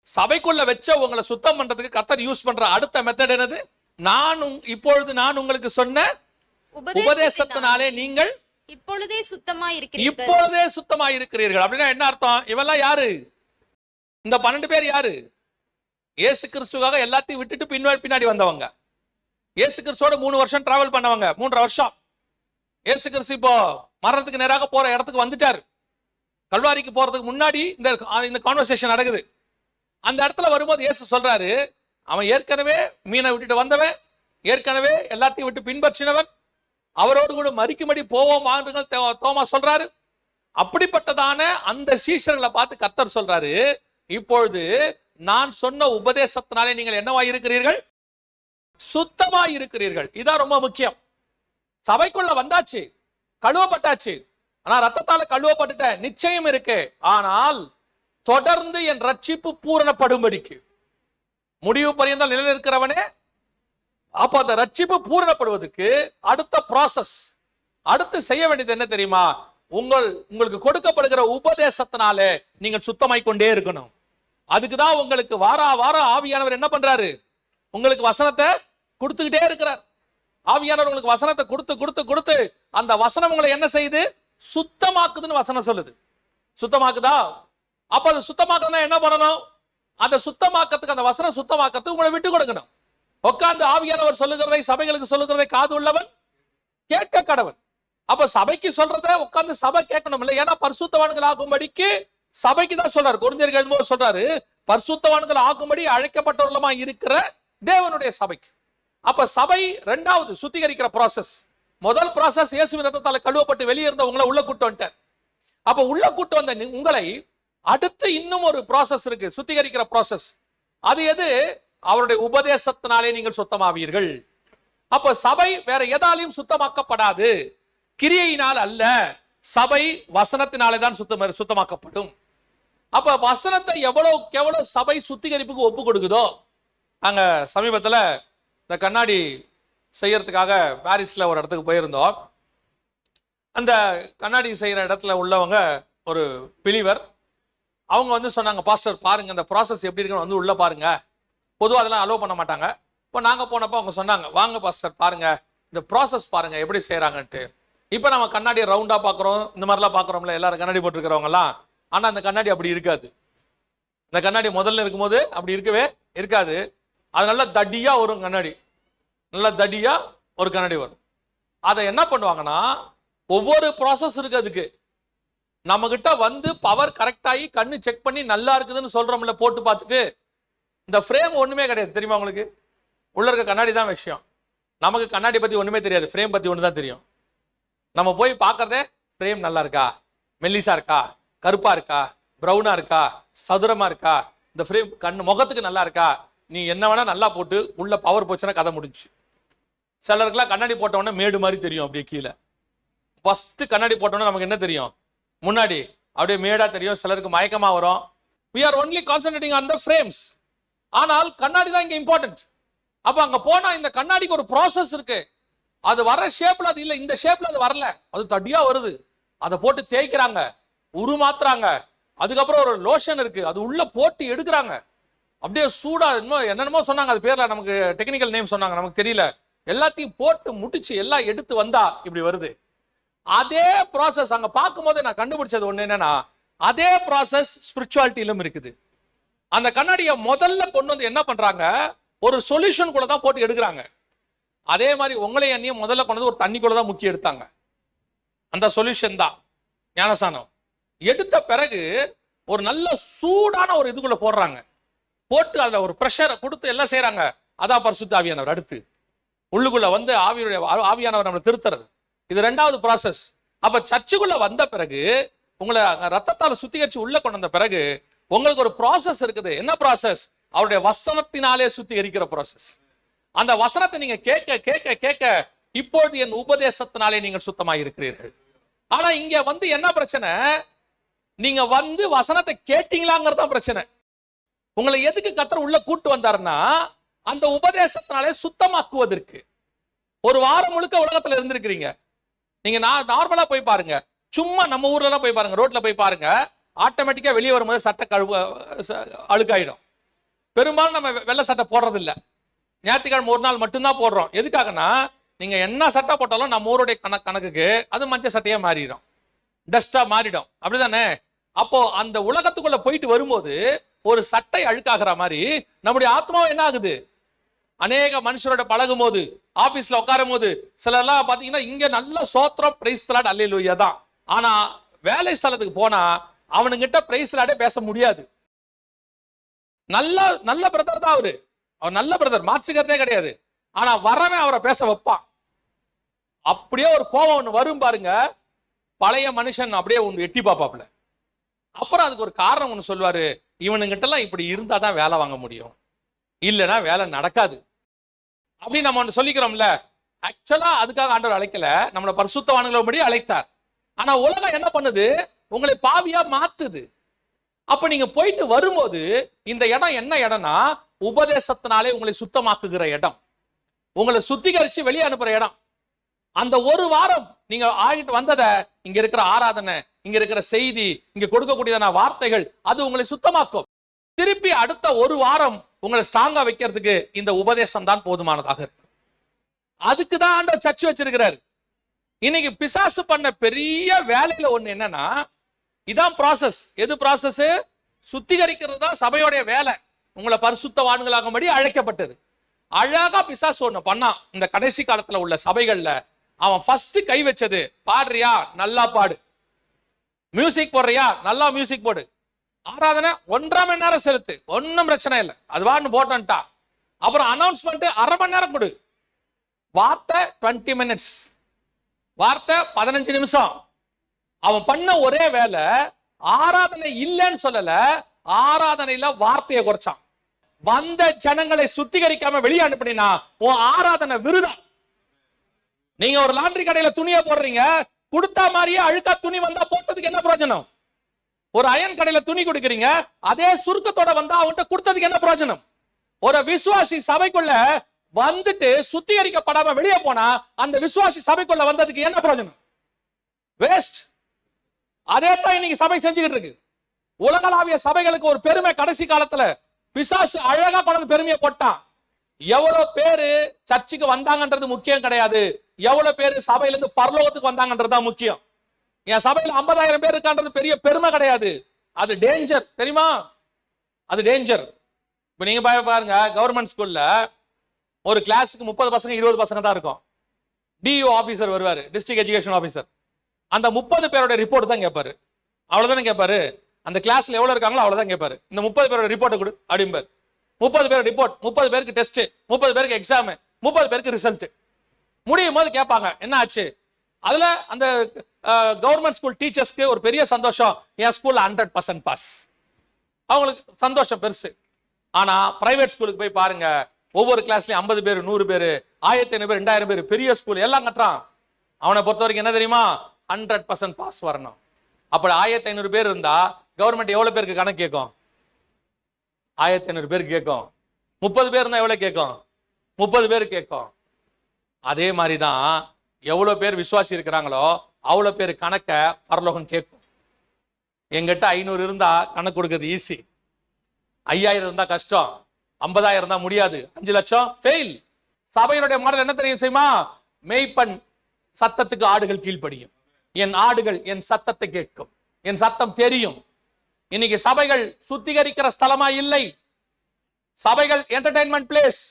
சபைக்குள்ள வச்ச உங்களை சுத்தம் பண்றதுக்கு கர்த்தர் யூஸ் பண்ற அடுத்த மெத்தட் என்னது? இப்பொழுது நான் உங்களுக்கு சொன்ன உபதேசத்தினாலே நீங்கள்
இப்பொழுதே சுத்தமாய் இருக்கிறீர்கள்.
இப்பொழுதே சுத்தமாய் இருக்கிறீர்கள் அப்படின்னா என்ன அர்த்தம்? இவெல்லாம் யாரு? இந்த 12 பேர் யாரு? இயேசு கிறிஸ்துவாக எல்லாத்தையும் விட்டுட்டு பின்னாடி வந்தவங்க. இயேசு கிறிஸ்துவோட 3 வருஷம் டிராவல் பண்ணவங்க. 3.5 வருஷம். இயேசு கிறிஸ்து இப்போ மரணத்துக்கு நேராக போற இடத்துக்கு வந்துட்டாரு. கல்வாரிக்கு போறதுக்கு முன்னாடி இந்த கான்வர்சேஷன் நடக்குது. அந்த இடத்துல வரும்போது இயேசு சொல்றாரு, அவன் ஏற்கனவே மீனை விட்டுட்டு வந்தவன், ஏற்கனவே எல்லாத்தையும் விட்டு பின்பற்றினவன், அவரோடு கூட மரிக்கும்படி போவோம் தோமா சொல்றாரு. அப்படிப்பட்டதான அந்த சீஷர்களை பார்த்து கர்த்தர் சொல்றாரு, இப்பொழுது நான் சொன்ன உபதேசத்தினாலே நீங்கள் என்னவாய் இருக்கிறீர்கள்? சுத்தமாய் இருக்கிறீர்கள். இதான் ரொம்ப முக்கியம். சபைக்குள்ள வந்தாச்சு, கழுவப்பட்டாச்சு. ஆனா ரத்தத்தால கழுவப்பட்டுட்ட நிச்சயம் இருக்கு. ஆனால் தொடர்ந்து என் ரட்சிப்பு பூரணப்படும்படிக்கு முடிவு பரியந்தம் நிலைநிற்கிறவனே. அப்ப அந்த ரட்சிப்பு பூரணப்படுவதற்கு அடுத்த ப்ராசஸ், அடுத்து செய்ய வேண்டியது என்ன தெரியுமா? உங்களுக்கு கொடுக்கப்படுகிற உபதேசத்தினாலே நீங்கள் சுத்தமாய் கொண்டே இருக்கணும். அதுக்குதான் உங்களுக்கு வார ஆவியானவர் என்ன பண்றாரு? உங்களுக்கு வசனத்தை கொடுத்துக்கிட்டே இருக்கிறார். ஆவியானவர் உங்களுக்கு வசனத்தை கொடுத்து அந்த வசனம் உங்களை என்ன செய்யுது? சுத்தமாக்குதுன்னு வசனம் சொல்லுது. சுத்தமாக்குதா? அப்ப அது சுத்தமாக்குதுன்னா என்ன பண்ணணும்? அந்த சுத்தமாக்கத்துக்கு, அந்த வசனம் சுத்தமாக்கத்துக்கு உங்களை விட்டு கொடுக்கணும். உட்கார்ந்து ஆவியானவர் சொல்லுகிறதை, சபைகளுக்கு சொல்லுகிறதை காது உள்ளவன் கேட்க கடவன். அப்ப சபைக்கு சொல்றத உட்கார்ந்து சபை கேட்கணும் இல்லை? ஏன்னா பரிசுத்தவான்கள் ஆகும்படிக்கு சபைக்கு தான் சொல்றாரு. கொரிந்தியர்கள் எழுதும்போது சொல்றாரு, பரிசுத்தவான்கள் ஆகும்படி அழைக்கப்பட்டவர்களுமா இருக்கிற தேவனுடைய சபைக்கு. அப்ப சபை இரண்டாவது சுத்திகரிக்கிற ப்ராசஸ். முதல் ப்ராசஸ் இயேசுவின் ரத்தத்தால கழுவப்பட்டு வெளியே இருந்த உங்களை உள்ள கூட்டு வந்துட்டார். அப்ப உள்ள கூட்டு வந்த உங்களை அடுத்து இன்னும் ஒரு ப்ராசஸ் இருக்கு, சுத்திகரிக்கிற ப்ராசஸ். அது எது? அவருடைய உபதேசத்தினாலே நீங்கள் சுத்தமாவீர்கள். அப்ப சபை வேற எதாலையும் சுத்தமாக்கப்படாது, கிரியையினால் அல்ல. சபை வசனத்தினாலே தான் சுத்தமாக்கப்படும். அப்ப வசனத்தை எவ்வளவு சபை சுத்திகரிப்புக்கு ஒப்பு கொடுக்குதோ. நாங்க சமீபத்துல இந்த கண்ணாடி செய்யறதுக்காக பாரிஸ்ல ஒரு இடத்துக்கு போயிருந்தோம். அந்த கண்ணாடி செய்யற இடத்துல உள்ளவங்க ஒரு பிலிவர், அவங்க வந்து சொன்னாங்க, பாஸ்டர் பாருங்க இந்த ப்ராசஸ் எப்படி இருக்குன்னு வந்து உள்ள பாருங்க. பொதுவாக அதெல்லாம் அலோவ் பண்ண மாட்டாங்க. இப்போ நாங்க போனப்போ அவங்க சொன்னாங்க, வாங்க பாஸ்டர் பாருங்க இந்த ப்ராசஸ் பாருங்க எப்படி செய்யறாங்கன்ட்டு. இப்போ நம்ம கண்ணாடி ரவுண்டா பாக்குறோம், இந்த மாதிரிலாம் பாக்குறோம்ல, எல்லாரும் கண்ணாடி போட்டுருக்கிறவங்க எல்லாம். ஆனா அந்த கண்ணாடி அப்படி இருக்காது. இந்த கண்ணாடி முதல்ல இருக்கும்போது அப்படி இருக்கவே இருக்காது. அது நல்லா தடியா வரும் கண்ணாடி, நல்லா தடியா ஒரு கண்ணாடி வரும். அதை என்ன பண்ணுவாங்கன்னா, ஒவ்வொரு ப்ராசஸ் இருக்கு அதுக்கு. நம்ம கிட்ட வந்து பவர் கரெக்ட் ஆகி கண்ணு செக் பண்ணி நல்லா இருக்குதுன்னு சொல்றோம்ல, போட்டு பார்த்துட்டு இந்த ஃப்ரேம் ஒண்ணுமே கிடையாது தெரியுமா உங்களுக்கு? உள்ள இருக்க கண்ணாடி தான் விஷயம். நமக்கு கண்ணாடி பத்தி ஒண்ணுமே தெரியாது, ஃப்ரேம் பத்தி ஒண்ணுதான் தெரியும். நம்ம போய் பார்க்கறதே ஃப்ரேம் நல்லா இருக்கா, மெல்லிசா இருக்கா, கருப்பா இருக்கா, பிரவுனா இருக்கா, சதுரமா இருக்கா, இந்த ஃப்ரேம் கண்ணு முகத்துக்கு நல்லா இருக்கா, நீ என்ன வேணா நல்லா போட்டு உள்ள பவர் போச்சுன்னா கதை முடிஞ்சு. சிலருக்குலாம் கண்ணாடி போட்டவொடனே மேடு மாதிரி தெரியும் அப்படியே கீழே. ஃபர்ஸ்ட் கண்ணாடி போட்டோன்னா நமக்கு என்ன தெரியும்? முன்னாடி அப்படியே மேடா தெரியும், சிலருக்கு மயக்கமா வரும். we are only concentrating on the frames. ஆனால் கண்ணாடி தான் இங்க இம்பார்ட்டன்ட். அப்ப அங்க போனா இந்த கண்ணாடிக்கு ஒரு ப்ராசஸ் இருக்கு. அது வர ஷேப்ல அது இல்ல, இந்த ஷேப்ல அது வரல, அது தடியா வருது. அதை போட்டு தேய்க்கிறாங்க, உருமாத்துறாங்க. அதுக்கப்புறம் ஒரு லோஷன் இருக்கு, அது உள்ள போட்டு எடுக்கிறாங்க. அப்படியே சூடா என்னென்னமோ சொன்னாங்க, அது பேர்ல நமக்கு டெக்னிக்கல் நேம் சொன்னாங்க, நமக்கு தெரியல. எல்லாத்தையும் போட்டு முடிச்சு எல்லாம் எடுத்து வந்தா இப்படி வருது. அதே ப்ராசஸ் அங்க பார்க்கும் போது நான் கண்டுபிடிச்சது ஒண்ணு என்னன்னா, அதே ப்ராசஸ் ஸ்பிரிச்சுவாலிட்டியிலும் இருக்குது. அந்த கண்ணாடியை முதல்ல கொண்டு வந்து என்ன பண்றாங்க, ஒரு சொல்யூஷன் கூட தான் போட்டு எடுக்கிறாங்க. அதே மாதிரி உங்களை என்னையும் முதல்ல கொண்டு வந்து ஒரு தண்ணிக்குள்ள தான் முக்கிய எடுத்தாங்க. அந்த சொல்யூஷன் தான் ஞானசானம். எடுத்த பிறகு ஒரு நல்ல சூடான ஒரு இதுக்குள்ள போடுறாங்க, போட்டு அதுல ஒரு பிரஷரை கொடுத்து எல்லாம் செய்யறாங்க. அதான் பரிசுத்த ஆவியானவர் அடுத்து உள்ளுக்குள்ள வந்து ஆவியானவர் நம்மளை திருத்துறது. இது ரெண்டாவது ப்ராசஸ். அப்ப சர்ச்சுக்குள்ள வந்த பிறகு உங்களை ரத்தத்தால சுத்திகரிச்சு உள்ள கொண்டு வந்த பிறகு உங்களுக்கு ஒரு ப்ராசஸ் இருக்குது. என்ன ப்ராசஸ்? அவருடைய வசனத்தினாலே சுத்திகரிக்கிற ப்ராசஸ். அந்த வசனத்தை நீங்க கேட்க கேட்க கேட்க இப்பொழுது என் உபதேசத்தினாலே நீங்கள் சுத்தமாக இருக்கிறீர்கள். ஆனா இங்க வந்து என்ன பிரச்சனை? நீங்க வந்து வசனத்தை கேட்டீங்களாங்கிறது தான் பிரச்சனை. உங்களை எதுக்கு கர்த்தர் உள்ள கூட்டு வந்தாருன்னா, அந்த உபதேசத்தினாலே சுத்தமாக்குவதற்கு. ஒரு வாரம் முழுக்க உலகத்துல இருந்திருக்கிறீங்க. நீங்க நார்மலா போய் பாருங்க, சும்மா நம்ம ஊர்ல எல்லாம் போய் பாருங்க, ரோட்ல போய் பாருங்க, ஆட்டோமேட்டிக்கா வெளியே வரும்போது சட்டை அழுக்காயிடும். பெரும்பாலும் நம்ம வெள்ளை சட்டை போடுறது இல்ல, ஞாயிற்றுக்கிழமை ஒரு நாள் மட்டும்தான் போடுறோம். எதுக்காகனா, நீங்க என்ன சட்டை போட்டாலும் நம்ம ஊருடைய கணக்குக்கு அது மஞ்சள் சட்டையா மாறிடும், டஸ்டா மாறிடும். அப்படிதானே? அப்போ அந்த உலகத்துக்குள்ள போயிட்டு வரும்போது ஒரு சட்டை அழுக்காகிற மாதிரி நம்முடைய ஆத்மாவும் என்ன ஆகுது? அநேக மனுஷரோட பழகும் போது, ஆபீஸ்ல உட்காரும் போது, சிலர்லாம் பாத்தீங்கன்னா இங்க நல்ல சோத்திரம் பிரைஸ் தி லார்ட் அல்லேலூயா தான், ஆனா வேலை ஸ்தலத்துக்கு போனா அவனுங்கிட்ட பிரைஸ் தி லார்டே பேச முடியாது. நல்ல நல்ல பிரதர் தான் அவர் நல்ல பிரதர், மாற்றுக்கிறதே கிடையாது. ஆனா வரவன் அவரை பேச வைப்பான். அப்படியே ஒரு கோபம் ஒண்ணு வரும் பாருங்க, பழைய மனுஷன் அப்படியே ஒண்ணு எட்டி பாப்பாப்ல. அப்புறம் அதுக்கு ஒரு காரணம் ஒண்ணு சொல்லுவாரு, இவனுங்கிட்ட எல்லாம் இப்படி இருந்தாதான் வேலை வாங்க முடியும், இல்லைன்னா வேலை நடக்காது அப்படின்னு நம்ம ஒண்ணு சொல்லிக்கிறோம்ல. ஆக்சுவலா அதுக்காக ஆண்டவர் அழைக்கல, நம்மளை பரிசுத்தவான்களோடு அழைத்தார். ஆனா உலகம் என்ன பண்ணுது? உங்களை பாவியா மாத்துது. அப்ப நீங்க போயிட்டு வரும்போது இந்த இடம் என்ன இடம்னா, உபதேசத்தினாலே உங்களை சுத்தமாக்குகிற இடம், உங்களை சுத்திகரிச்சு வெளியே அனுப்புற இடம். அந்த ஒரு வாரம் நீங்க ஆகிட்டு வந்தத, இங்க இருக்கிற ஆராதனை, இங்க இருக்கிற செய்தி, இங்க கொடுக்கக்கூடியதான வார்த்தைகள், அது உங்களை சுத்தமாக்கும். திருப்பி அடுத்த ஒரு வாரம் உங்களை ஸ்ட்ராங்கா வைக்கிறதுக்கு இந்த உபதேசம் தான் போதுமானதாக இருக்கு. அதுக்கு தான் ஆண்டவர் சர்ச் வச்சிருக்கிறாரு. இன்னைக்கு பிசாசு பண்ண பெரிய வேலையில ஒண்ணு என்னன்னா, இதான் ப்ராசஸ். எது ப்ராசஸ்? சுத்திகரிக்கிறது தான் சபையோடைய வேலை. உங்களை பரிசுத்தவான்களாகும்படி அழைக்கப்பட்டது. அழகா பிசாசு ஒண்ணு பண்ணான். இந்த கடைசி காலத்துல உள்ள சபைகள்ல அவன் ஃபர்ஸ்ட் கை வச்சது, பாடுறியா நல்லா பாடு, மியூசிக் போடுறியா நல்லா மியூசிக் போடு, ஆராதனை 1.5 மணி நேரம் செலுத்து, ஒன்னும் பிரச்சனை இல்லை, அது வான்னு போட்டா. அப்புறம் அனௌன்ஸ்மெண்ட் 1/2 மணி நேரம் கொடு, வார்த்தை 20 மினிட்ஸ், வார்த்தை 15 நிமிஷம். அவன் பண்ண ஒரே வேலை, ஆராதனை இல்லைன்னு சொல்லல, ஆராதனையில வார்த்தையை குறைச்சான். வந்த ஜனங்களை சுத்திகரிக்காம வெளியே அனுப்பினா உன் ஆராதனை விருதா. நீங்க ஒரு லாண்டரி கடையில துணியை போடுறீங்க, கொடுத்தா மாதிரியே அழுக்கா துணி வந்தா போட்டதுக்கு என்ன பிரயோஜனம்? ஒரு அயன் கடையில துணி கொடுக்குறீங்க, அதே சுருக்கத்தோட வந்தா அவன்கிட்ட கொடுத்ததுக்கு என்ன பிரயோஜனம்? ஒரு விசுவாசி சபைக்குள்ள வந்துட்டு சுத்திகரிக்கப்படாம வெளியே போனா அந்த விசுவாசி சபைக்குள்ள வந்ததுக்கு என்ன பிரயோஜனம்? வேஸ்ட். அதே தான் இன்னைக்கு சபை செஞ்சுக்கிட்டு இருக்கு. உலகளாவிய சபைகளுக்கு ஒரு பெருமை கடைசி காலத்துல பிசாசு அழகா கொண்டு பெருமையை போட்டான். எவ்வளவு பேரு சர்ச்சுக்கு வந்தாங்கன்றது முக்கியம் கிடையாது, எவ்வளவு பேரு சபையில இருந்து பரலோகத்துக்கு வந்தாங்கன்றது தான் முக்கியம். என் சபையில 50,000 பேர் இருக்கான்றது பெரிய பெருமை கிடையாது, அது டேஞ்சர், தெரியுமா? அது டேஞ்சர். இப்ப நீங்க பாருங்க, கவர்மெண்ட் ஸ்கூல்ல ஒரு கிளாஸுக்கு 30 பசங்க 20 பசங்க தான் இருக்கும். டிஓ ஆபீசர் வருவாரு, டிஸ்ட்ரிக்ட் எஜுகேஷன் ஆபீசர். அந்த 30 பேரோட ரிப்போர்ட் தான் கேட்பாரு. அவ்வளவுதானே கேட்பாரு. அந்த கிளாஸ்ல எவ்வளவு இருக்காங்களோ அவ்வளவுதான் கேட்பாரு. இந்த 30 பேரோட ரிப்போர்ட்டை கொடு அப்படிம்பாரு. 30 பேர் ரிப்போர்ட், 30 பேருக்கு டெஸ்ட், 30 பேருக்கு எக்ஸாம், 30 பேருக்கு ரிசல்ட். முடியும் போது கேட்பாங்க என்ன ஆச்சு. அதுல அந்த கவர்மெண்ட் ஸ்கூல் டீச்சர்ஸ்க்கு ஒரு பெரிய சந்தோஷம், என் ஸ்கூல்ல 100% பாஸ், அவங்களுக்கு சந்தோஷம் பெருசு. ஆனா பிரைவேட் ஸ்கூலுக்கு போய் பாருங்க, ஒவ்வொரு கிளாஸ்லயும் 50 பேர், 100 பேர், 1500 பேர், 2000 பேர், பெரிய ஸ்கூல் எல்லாம் கட்டுறான். அவனை பொறுத்த வரைக்கும் என்ன தெரியுமா? 100% பாஸ் வரணும். அப்படி 1500 பேர் இருந்தா கவர்மெண்ட் எவ்வளவு பேருக்கு கணக்கு கேட்கும்? 1500 பேருக்கு கேட்கும். 30 பேர் இருந்தா எவ்வளவு கேட்கும்? 30 பேர் கேட்கும். அதே மாதிரிதான் எவ்வளவு பேர் விசுவாசி இருக்கிறாங்களோ அவ்வளவு பேர் கணக்க பரலோகம் கேட்கும். எங்கிட்ட 500 இருந்தா கணக்கு கொடுக்கிறது ஈஸி, 5000 இருந்தா கஷ்டம், 50,000 இருந்தா முடியாது, 5 லட்சம் ஃபெயில். சபையினுடைய மாடல் என்ன தெரியும் செய்யுமா? மேய்ப்பன் சத்தத்துக்கு ஆடுகள் கீழ்ப்படியும், என் ஆடுகள் என் சத்தத்தை கேட்கும், என் சத்தம் தெரியும். இன்னைக்கு சபைகள் சுத்திகரிக்கிற ஸ்தலமா இல்லை, சபைகள் என்டர்டைன்மெண்ட் பிளேஸ்.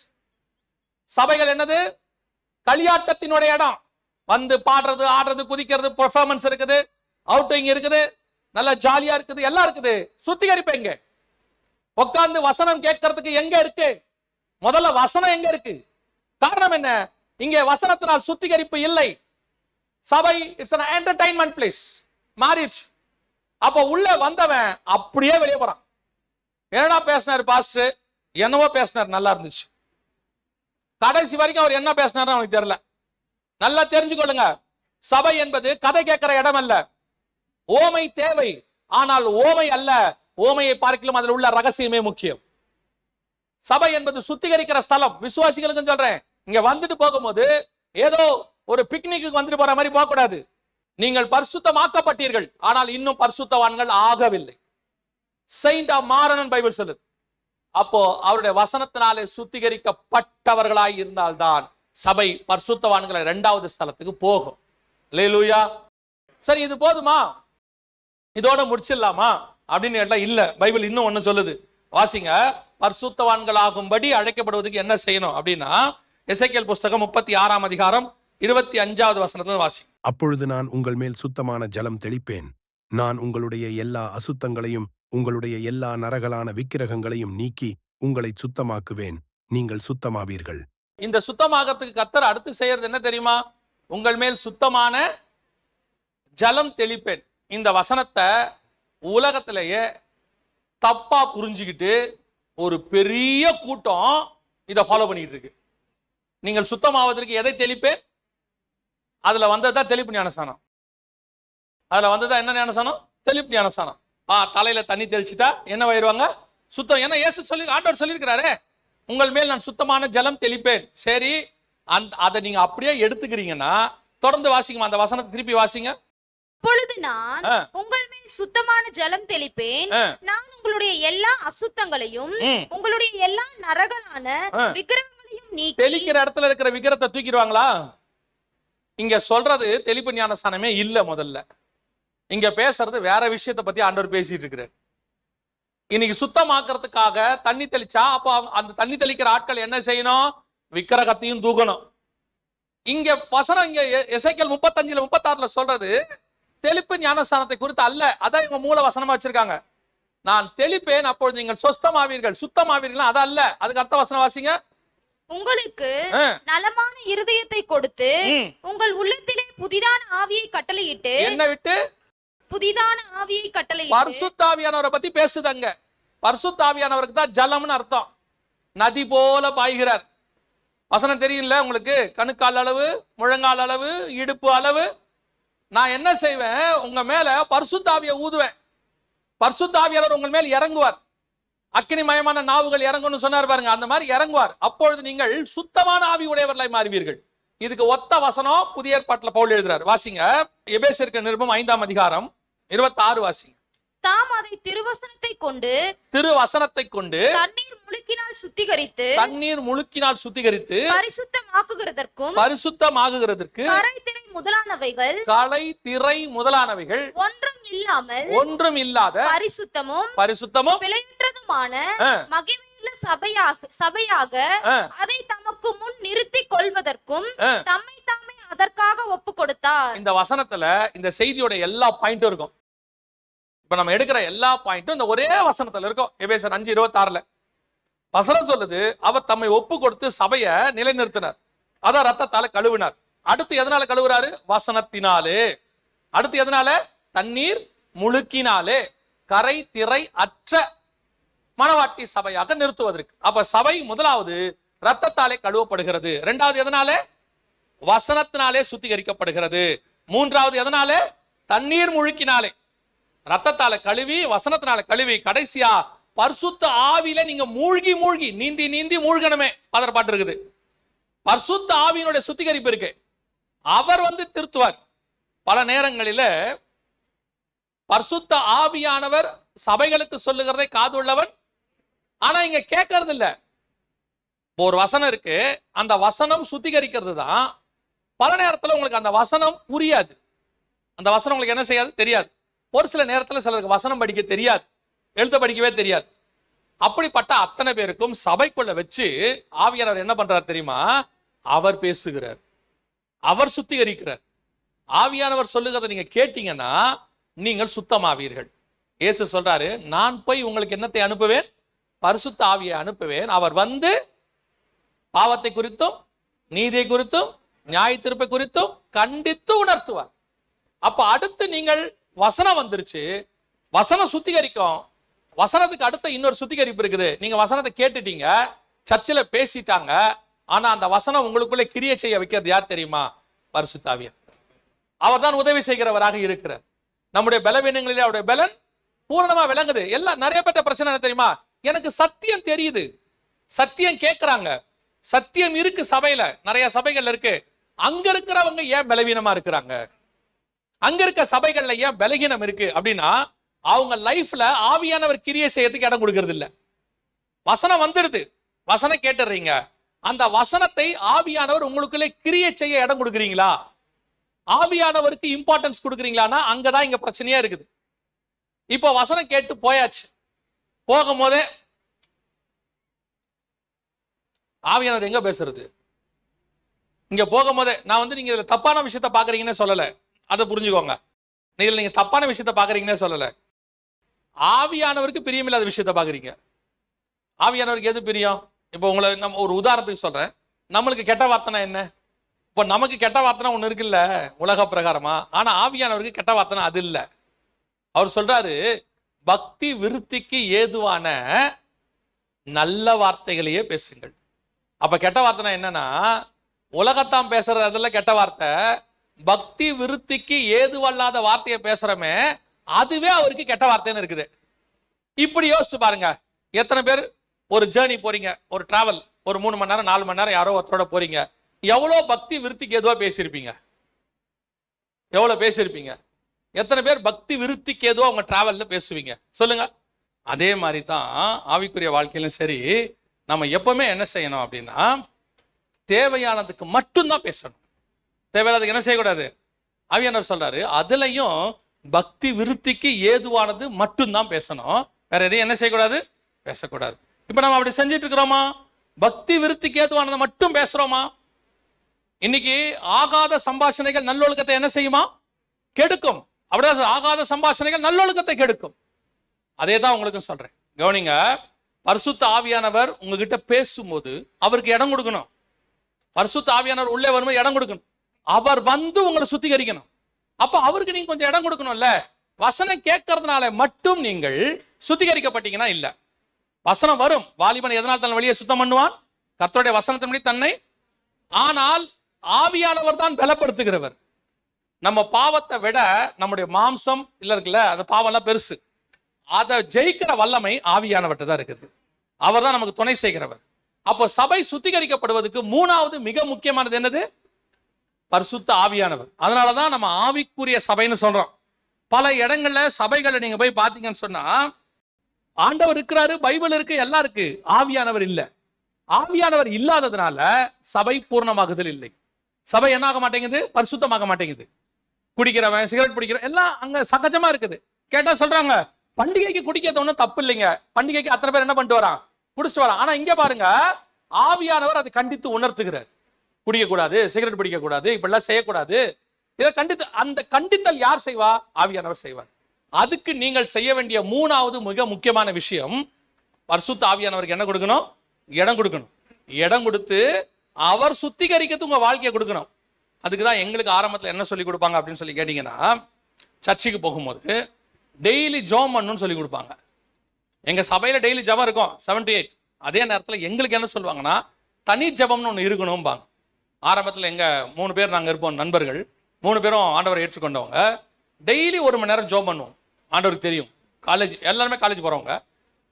சபைகள் என்னது? களியாட்டத்தினுடைய இடம். வந்து பாடுறது, ஆடுறது, குதிக்கிறது, பெர்ஃபார்மன்ஸ் இருக்குது, அவுட்டிங் இருக்குது, நல்ல ஜாலியா இருக்குது, எல்லாம் இருக்குது. சுத்திகரிப்பு எங்க? உட்கார்ந்து வசனம் கேட்கறதுக்கு எங்க இருக்கு? முதல்ல வசனம் எங்க இருக்கு? காரணம் என்ன? இங்கே வசனத்தினால் சுத்திகரிப்பு இல்லை. சபை இட்ஸ் an entertainment place மாறிடுச்சு. அப்ப உள்ள வந்தவன் அப்படியே வெளியே போறான். என்னடா பேசினாரு பாஸ்டர்? என்னவோ பேசினார், நல்லா இருந்துச்சு. கடைசி வரைக்கும் அவர் என்ன பேசினாரு அவனுக்கு தெரியல. நல்லா தெரிஞ்சுக்கொள்ளுங்க, சபை என்பது கதை கேட்கிற இடம் அல்ல. ஓமை தேவை, ஆனால் ஓமை அல்ல. ஓமையை பார்க்கலாம் அதில் உள்ள ரகசியமே முக்கியம். சபை என்பது சுத்திகரிக்கிற ஸ்தலம். விசுவாசிகளுக்கு சொல்றேன், இங்க வந்துட்டு போகும்போது ஏதோ ஒரு பிக்னிக்கு வந்துட்டு போற மாதிரி போக கூடாது. நீங்கள் பரிசுத்தமாக்கப்பட்டீர்கள், ஆனால் இன்னும் பரிசுத்தவான்கள் ஆகவில்லை. செயின்ட் மாறனன் பைபிள் சொல்லுது. அப்போ அவருடைய வசனத்தினாலே சுத்திகரிக்கப்பட்டவர்களாய் இருந்தால்தான் சபை பரிசுத்தவான்களை 2வது ஸ்தலத்துக்கு போகும். அல்லேலூயா. சரி, இது போதுமா? இதோட முடிச்சிடலாமா அப்படின்னு கேட்டா இல்ல. பைபிள் இன்னும் ஒண்ணு சொல்லுது. வாசிங்க. பரிசுத்தவான்களாகும்படி அழைக்கப்படுவதற்கு என்ன செய்யணும் அப்படின்னா, எசேக்கியேல் புஸ்தகம் 36ஆம் அதிகாரம் 25வது வசனத்துல வாசி.
அப்பொழுது நான் உங்கள் மேல் சுத்தமான ஜலம் தெளிப்பேன். நான் உங்களுடைய எல்லா அசுத்தங்களையும் உங்களுடைய எல்லா நரகலான விக்கிரகங்களையும் நீக்கி உங்களை சுத்தமாக்குவேன். நீங்கள் சுத்தமாவீர்கள்.
இந்த சுத்தமாகறதுக்கு கர்த்தர் அடுத்து செய்யறது என்ன தெரியுமா? உங்கள் மேல் சுத்தமான ஜலம் தெளிப்பேன். இந்த வசனத்தை உலகத்திலேயே தப்பா புரிஞ்சுக்கிட்டு ஒரு பெரிய கூட்டம் இதை ஃபாலோ பண்ணிட்டு இருக்கு. நீங்கள் சுத்தமாவதற்கு எதை தெளிப்பேன்? அதுல வந்ததுதான் தெளிப்பு ஞானசானம். அதுல வந்ததா என்ன ஞானசானம்? தெளிப்பு ஞானசானம். தலையில தண்ணி தெளிச்சுட்டா என்ன ஆயிடுவாங்க? சுத்தம். ஏன்னா இயேசு ஆண்டவர் சொல்லியிருக்கிறாரே, உங்கள் மேல் நான் சுத்தமான ஜலம் தெளிப்பேன். சரி, அதை நீங்க அப்படியே எடுத்துக்கிறீங்கன்னா தொடர்ந்து வாசிக்குமா அந்த வசனத்தை திருப்பி வாசிங்க.
அப்பொழுது நான் உங்கள் மேல் சுத்தமான ஜலம் தெளிப்பேன். நான் உங்களுடைய எல்லா அசுத்தங்களையும் உங்களுடைய எல்லா நரகலான விக்கிரகங்களையும் நீக்கி.
தெளிக்கிற இடத்துல இருக்கிற விக்கிரத்தை தூக்கிடுவாங்களா? இங்க சொல்றது தெளிப்பு ஞானசானமே இல்ல. முதல்ல இங்க பேசுறது வேற விஷயத்தை பத்தி ஆண்டவர் பேசிட்டு இருக்கிறார். இன்னைக்கு சுத்தமாக்குறதுக்காக தண்ணி தெளிச்சா, அப்போ அந்த தண்ணி தெளிக்கிற ஆட்கள் என்ன செய்யணும்? விக்கிரகத்தையும் தூக்கணும். இங்க வசனம் இங்க எசேக்கியேல் 35 36 சொல்றது தெளிப்பு ஞானஸ்தானத்தை குறித்து அல்ல. அதான் இவங்க மூல வசனமா வச்சிருக்காங்க. நான் தெளிப்பேன், அப்பொழுது நீங்கள் சுத்தமாவீர்கள். சுத்தமாவீர்கள் அது அல்ல. அதுக்கு அர்த்த வசனம் வாசிங்க.
உங்களுக்கு நலமான இருதயத்தை கொடுத்து உங்கள் உள்ளத்திலே புதிதான ஆவியை கட்டளையிட்டு. என்ன விட்டு? புதிதான ஆவியை கட்டளையிட்டு.
பரிசுத்த ஆவியானவரை பத்தி பேசுதங்க. பரிசுத்த ஆவியானவருக்கு தான் ஜலம்னு அர்த்தம். நதி போல பாய்கிறார். வசனம் தெரியல உங்களுக்கு? கணுக்கால் அளவு, முழங்கால் அளவு, இடுப்பு அளவு. நான் என்ன செய்வேன்? உங்க மேல பரிசுத்த ஆவியை ஊதுவேன். பரிசுத்த ஆவியானவர் உங்கள் மேல் இறங்குவார். அக்கினிமயமான நாவுகள் இறங்கும்னு சொன்னார் பாருங்க, அந்த மாதிரி இறங்குவார். அப்பொழுது நீங்கள் சுத்தமான ஆவி உடையவர்களாய் மாறுவீர்கள். இதுக்கு ஒத்த வசனம் புதிய ஏற்பாட்டுல பவுல் எழுதுறார். வாசிங்க. எபேசியருக்கு நிருபம் 5ஆம் அதிகாரம் 26 வாசிங்க.
தாம் அதை திருவசனத்தை கொண்டு தண்ணீர் முழுக்கினால் சுத்திகரித்து
பரிசுத்தமாக்குகிறதற்கு
கலை திரை முதலானவைகள்
ஒன்றும் இல்லாத பரிசுத்தமும்
பிழையற்றதுமான மகிமையுள்ள சபையாக அதை தமக்கு முன் நிறுத்திக் கொள்வதற்கும் தம்மை தாமே அதற்காக ஒப்பு கொடுத்தார்.
இந்த வசனத்துல இந்த செய்தியோட எல்லா பாயிண்டும் இருக்கும். இப்ப நம்ம எடுக்கிற எல்லா பாயிண்டும் இந்த ஒரே வசனத்துல இருக்கும். எபேசியர் 5:26 வசனம் சொல்லுது, அவர் தம்மை ஒப்பு கொடுத்து சபையை நிலைநிறுத்தினார். அதான் ரத்தத்தால கழுவினார். அடுத்து எதனால கழுவுறாரு? வசனத்தினாலே. அடுத்து எதனால? தண்ணீர் முழுக்கினாலே கரை திரை அற்ற மணவாட்டி சபையாக நிறுத்துவதற்கு. அப்ப சபை முதலாவது ரத்தத்தாலே கழுவப்படுகிறது. இரண்டாவது எதனால? வசனத்தினாலே சுத்திகரிக்கப்படுகிறது. மூன்றாவது எதனால? தண்ணீர் முழுக்கினாலே. ரத்தத்தால கழுவி, வசனத்தினால கழுவி, கடைசியா பரிசுத்த ஆவியில நீங்க மூழ்கி நீந்தி மூழ்கணுமே. அதர் பாட்டு இருக்குது. பரிசுத்த ஆவியினுடைய சுத்திகரிப்பு இருக்கு. அவர் திருத்துவார். பல நேரங்களில பரிசுத்த ஆவியானவர் சபைகளுக்கு சொல்லுகிறதை காதுள்ளவன், ஆனா இங்க கேட்கறது இல்ல. ஒரு வசனம் இருக்கு, அந்த வசனம் சுத்திகரிக்கிறது தான். பல நேரத்துல உங்களுக்கு அந்த வசனம் புரியாது. அந்த வசனம் உங்களுக்கு என்ன செய்யாது? தெரியாது. ஒரு சில நேரத்துல சிலருக்கு வசனம் படிக்க தெரியாது, எழுத படிக்கவே தெரியாது. அப்படிப்பட்ட அத்தனை பேருக்கும் சபைக்குள்ள வச்சு ஆவியானவர் என்ன பண்றார் தெரியுமா? அவர் பேசுகிறார், அவர் சுத்திகரிக்கிறார். ஆவியானவர் சொல்லுகிறத நீங்க கேட்டீங்கன்னா நீங்கள் சுத்தமாவீர்கள். இயேசு சொல்றாரு, நான் போய் உங்களுக்கு என்னத்தை அனுப்புவேன்? பரிசுத்த ஆவியை அனுப்புவேன். அவர் பாவத்தை குறித்தும் நீதியை குறித்தும் நியாய தீர்ப்பை குறித்தும் கண்டித்து உணர்த்துவார். அப்ப அடுத்து நீங்கள் வசனம் வந்துருச்சு, வசனம் சுத்திகரிக்கும். வசனத்துக்கு அடுத்த இன்னொரு சுத்திகரிப்பு இருக்குது. நீங்க வசனத்தை கேட்டுட்டீங்க, சர்ச்சில் பேசிட்டாங்க, ஆனா அந்த வசனம் உங்களுக்குள்ள கிரியை செய்ய வைக்கிறது யார் தெரியுமா? பரிசுத்த ஆவியானவர். அவர் தான் உதவி செய்கிறவராக இருக்கிறார். நம்முடைய பலவீனங்களிலே அவருடைய பலன் பூரணமா விளங்குது. எல்லாம் நிறைய பேட்ட பிரச்சனை என்ன தெரியுமா? எனக்கு சத்தியம் தெரியுது, சத்தியம் கேட்கிறாங்க, சத்தியம் இருக்கு சபையில, நிறைய சபைகள் இருக்கு. அங்க இருக்கிறவங்க ஏன் பலவீனமா இருக்கிறாங்க? அங்க இருக்க சபைகள்ல ஏன் பலகீனம் இருக்கு அப்படின்னா, அவங்க லைஃப்ல ஆவியானவர் கிரியை செய்யறதுக்கு இடம் கொடுக்கறது இல்ல. வசனம் வந்துடுது, வசனம் கேட்டுறீங்க, அந்த வசனத்தை ஆவியானவர் உங்களுக்குள்ளே கிரியை செய்ய இடம் கொடுக்குறீங்களா? ஆவியானவருக்கு இம்பார்ட்டன்ஸ் கொடுக்குறீங்களான்னா அங்கதான் இங்க பிரச்சனையா இருக்குது. இப்போ வசனம் கேட்டு போயாச்சு, போகும்போதே ஆவியானவர் எங்க பேசுறது? இங்க போகும்போதே நான் வந்து நீங்க இதுல தப்பான விஷயத்த பாக்குறீங்கன்னு சொல்லல, அதை புரிஞ்சுக்கோங்க. நீங்க தப்பான விஷயத்த பாக்குறீங்கன்னு சொல்லல. ஆவியானவருக்கு பிரியமில்லாத விஷயத்த பாக்குறீங்க. ஆவியானவருக்கு எது பிரியம்? இப்போ உங்களை நம்ம ஒரு உதாரணத்துக்கு சொல்றேன். நம்மளுக்கு கெட்ட வார்த்தைனா என்ன? இப்போ நமக்கு கெட்ட வார்த்தைனா ஒண்ணு இருக்குல்ல உலக பிரகாரமா, ஆனா ஆவியானவருக்கு கெட்ட வார்த்தைனா அது இல்ல. அவர் சொல்றாரு, பக்தி விருத்திக்கு ஏதுவான நல்ல வார்த்தைகளையே பேசுங்கள். அப்ப கெட்ட வார்த்தைனா என்னன்னா, உலகத்தான் பேசுறது அதெல்லாம் கெட்ட வார்த்தை. பக்தி விருத்திக்கு ஏதுவல்லாத வார்த்தையை பேசுறமே, அதுவே அவருக்கு கெட்ட வார்த்தைன்னு இருக்குது. இப்படி யோசிச்சு பாருங்க. எத்தனை பேர் ஒரு ஜேர்னி போறீங்க, ஒரு டிராவல், ஒரு 3 மணி நேரம் 4 மணி நேரம் யாரோ ஒருத்தரோட போறீங்க. எவ்வளவு பக்தி விருத்திக்கு ஏதுவா பேசியிருப்பீங்க? எவ்வளவு பேசியிருப்பீங்க? எத்தனை பேர் பக்தி விருத்திக்கு ஏதுவா உங்க டிராவல்ல பேசுவீங்க சொல்லுங்க. அதே மாதிரி தான் ஆவிக்குரிய வாழ்க்கையிலும் சரி, நம்ம எப்பவுமே என்ன செய்யணும் அப்படின்னா, தேவையானதுக்கு மட்டும்தான் பேசணும். தேவையானதுக்கு என்ன செய்யக்கூடாது? ஆவியானவர் சொல்றாரு, அதுலயும் பக்தி விருத்திக்கு ஏதுவானது மட்டும்தான் பேசணும். வேற எதையும் என்ன செய்யக்கூடாது? பேசக்கூடாது. இப்ப நம்ம அப்படி செஞ்சுட்டு இருக்கிறோமா? பக்தி விருத்திக்கு ஏதுவானதை மட்டும் பேசுறோமா? இன்னைக்கு ஆகாத சம்பாஷணைகள் நல்லொழுக்கத்தை என்ன செய்யுமா? கெடுக்கும். அப்படியே ஆகாத சம்பாஷணைகள் நல்லொழுக்கத்தை கெடுக்கும். அதே தான் உங்களுக்கு சொல்றேன், கவனிங்க. பரிசுத்த ஆவியானவர் உங்ககிட்ட பேசும்போது அவருக்கு இடம் கொடுக்கணும். பரிசுத்த ஆவியானவர் உள்ளே வரும்போது இடம் கொடுக்கணும். அவர் வந்து உங்களை சுத்திகரிக்கணும். அப்ப அவருக்கு நீங்க கொஞ்சம் இடம் கொடுக்கணும்ல. வசனம் கேட்கறதுனால மட்டும் நீங்கள் சுத்திகரிக்கப்பட்டீங்கன்னா இல்ல. வசனம் வரும். வாலிபன் எதனால் தன் வழியை சுத்தம் பண்ணுவான்? கர்த்தருடைய வசனத்தின்படி தன்னை. ஆனால் ஆவியானவர் தான் பலப்படுத்துகிறவர். நம்ம பாவத்தை விட நம்முடைய மாம்சம் இல்ல இருக்குல்ல, அந்த பாவம் எல்லாம் பெருசு. அதை ஜெயிக்கிற வல்லமை ஆவியானவர்கிட்ட தான் இருக்குது. அவர் தான் நமக்கு துணை செய்கிறவர். அப்போ சபை சுத்திகரிக்கப்படுவதற்கு 3வது மிக முக்கியமானது என்னது? பரிசுத்த ஆவியானவர். அதனாலதான் நம்ம ஆவிக்குரிய சபைன்னு சொல்றோம். பல இடங்கள்ல சபைகளை நீங்க போய் பாத்தீங்கன்னு சொன்னா, ஆண்டவர் இருக்கிறாரு, பைபிள் இருக்கு, எல்லாம் இருக்கு, ஆவியானவர் இல்ல. ஆவியானவர் இல்லாததுனால சபை பூர்ணமாகுதல் இல்லை. சபை என்ன ஆக மாட்டேங்குது? பரிசுத்தமாக மாட்டேங்குது. குடிக்கிறவன், சிகரெட் பிடிக்கிற எல்லாம் அங்க சகஜமா இருக்குது. கேட்டா சொல்றாங்க, பண்டிகைக்கு குடிக்கிறது ஒண்ணும் தப்பு இல்லைங்க, பண்டிகைக்கு அத்தனை பேர் என்ன பண்ணிட்டு வரான்? குடிச்சிட்டு வரான். ஆனா இங்க பாருங்க, ஆவியானவர் அதை கண்டித்து உணர்த்துகிறார். குடிக்க கூடாது, சிகரெட் பிடிக்க கூடாது, இப்படிலாம் செய்யக்கூடாது. இதை கண்டித்து, அந்த கண்டித்தல் யார் செய்வா? ஆவியானவர் செய்வார். அதுக்கு நீங்கள் செய்ய வேண்டிய 3வது மிக முக்கியமான விஷயம், பரிசுத்த ஆவியானவருக்கு என்ன கொடுக்கணும்? இடம் கொடுக்கணும். இடம் கொடுத்து அவர் சுத்திகரிக்கிறதுக்கு உங்க வாழ்க்கையை கொடுக்கணும். அதுக்குதான் எங்களுக்கு ஆரம்பத்தில் என்ன சொல்லி கொடுப்பாங்க அப்படின்னு சொல்லி கேட்டீங்கன்னா, சர்ச்சுக்கு போகும்போது டெய்லி ஜெபம் பண்ணணும்னு சொல்லி கொடுப்பாங்க. எங்க சபையில டெய்லி ஜெபம் இருக்கும் 7 to 8. அதே நேரத்தில் எங்களுக்கு என்ன சொல்லுவாங்கன்னா, தனி ஜெபம்னு ஒன்று இருக்கணும்பாங்க. ஆரம்பத்தில் எங்க 3 பேர் நாங்கள் இருப்போம் நண்பர்கள், 3 பேரும் ஆண்டவரை ஏற்றுக்கொண்டவங்க. டெய்லி 1 மணி நேரம் ஜெபம் பண்ணுவோம். ஆண்டவருக்கு தெரியும், காலேஜ் எல்லாருமே காலேஜ் போறவங்க.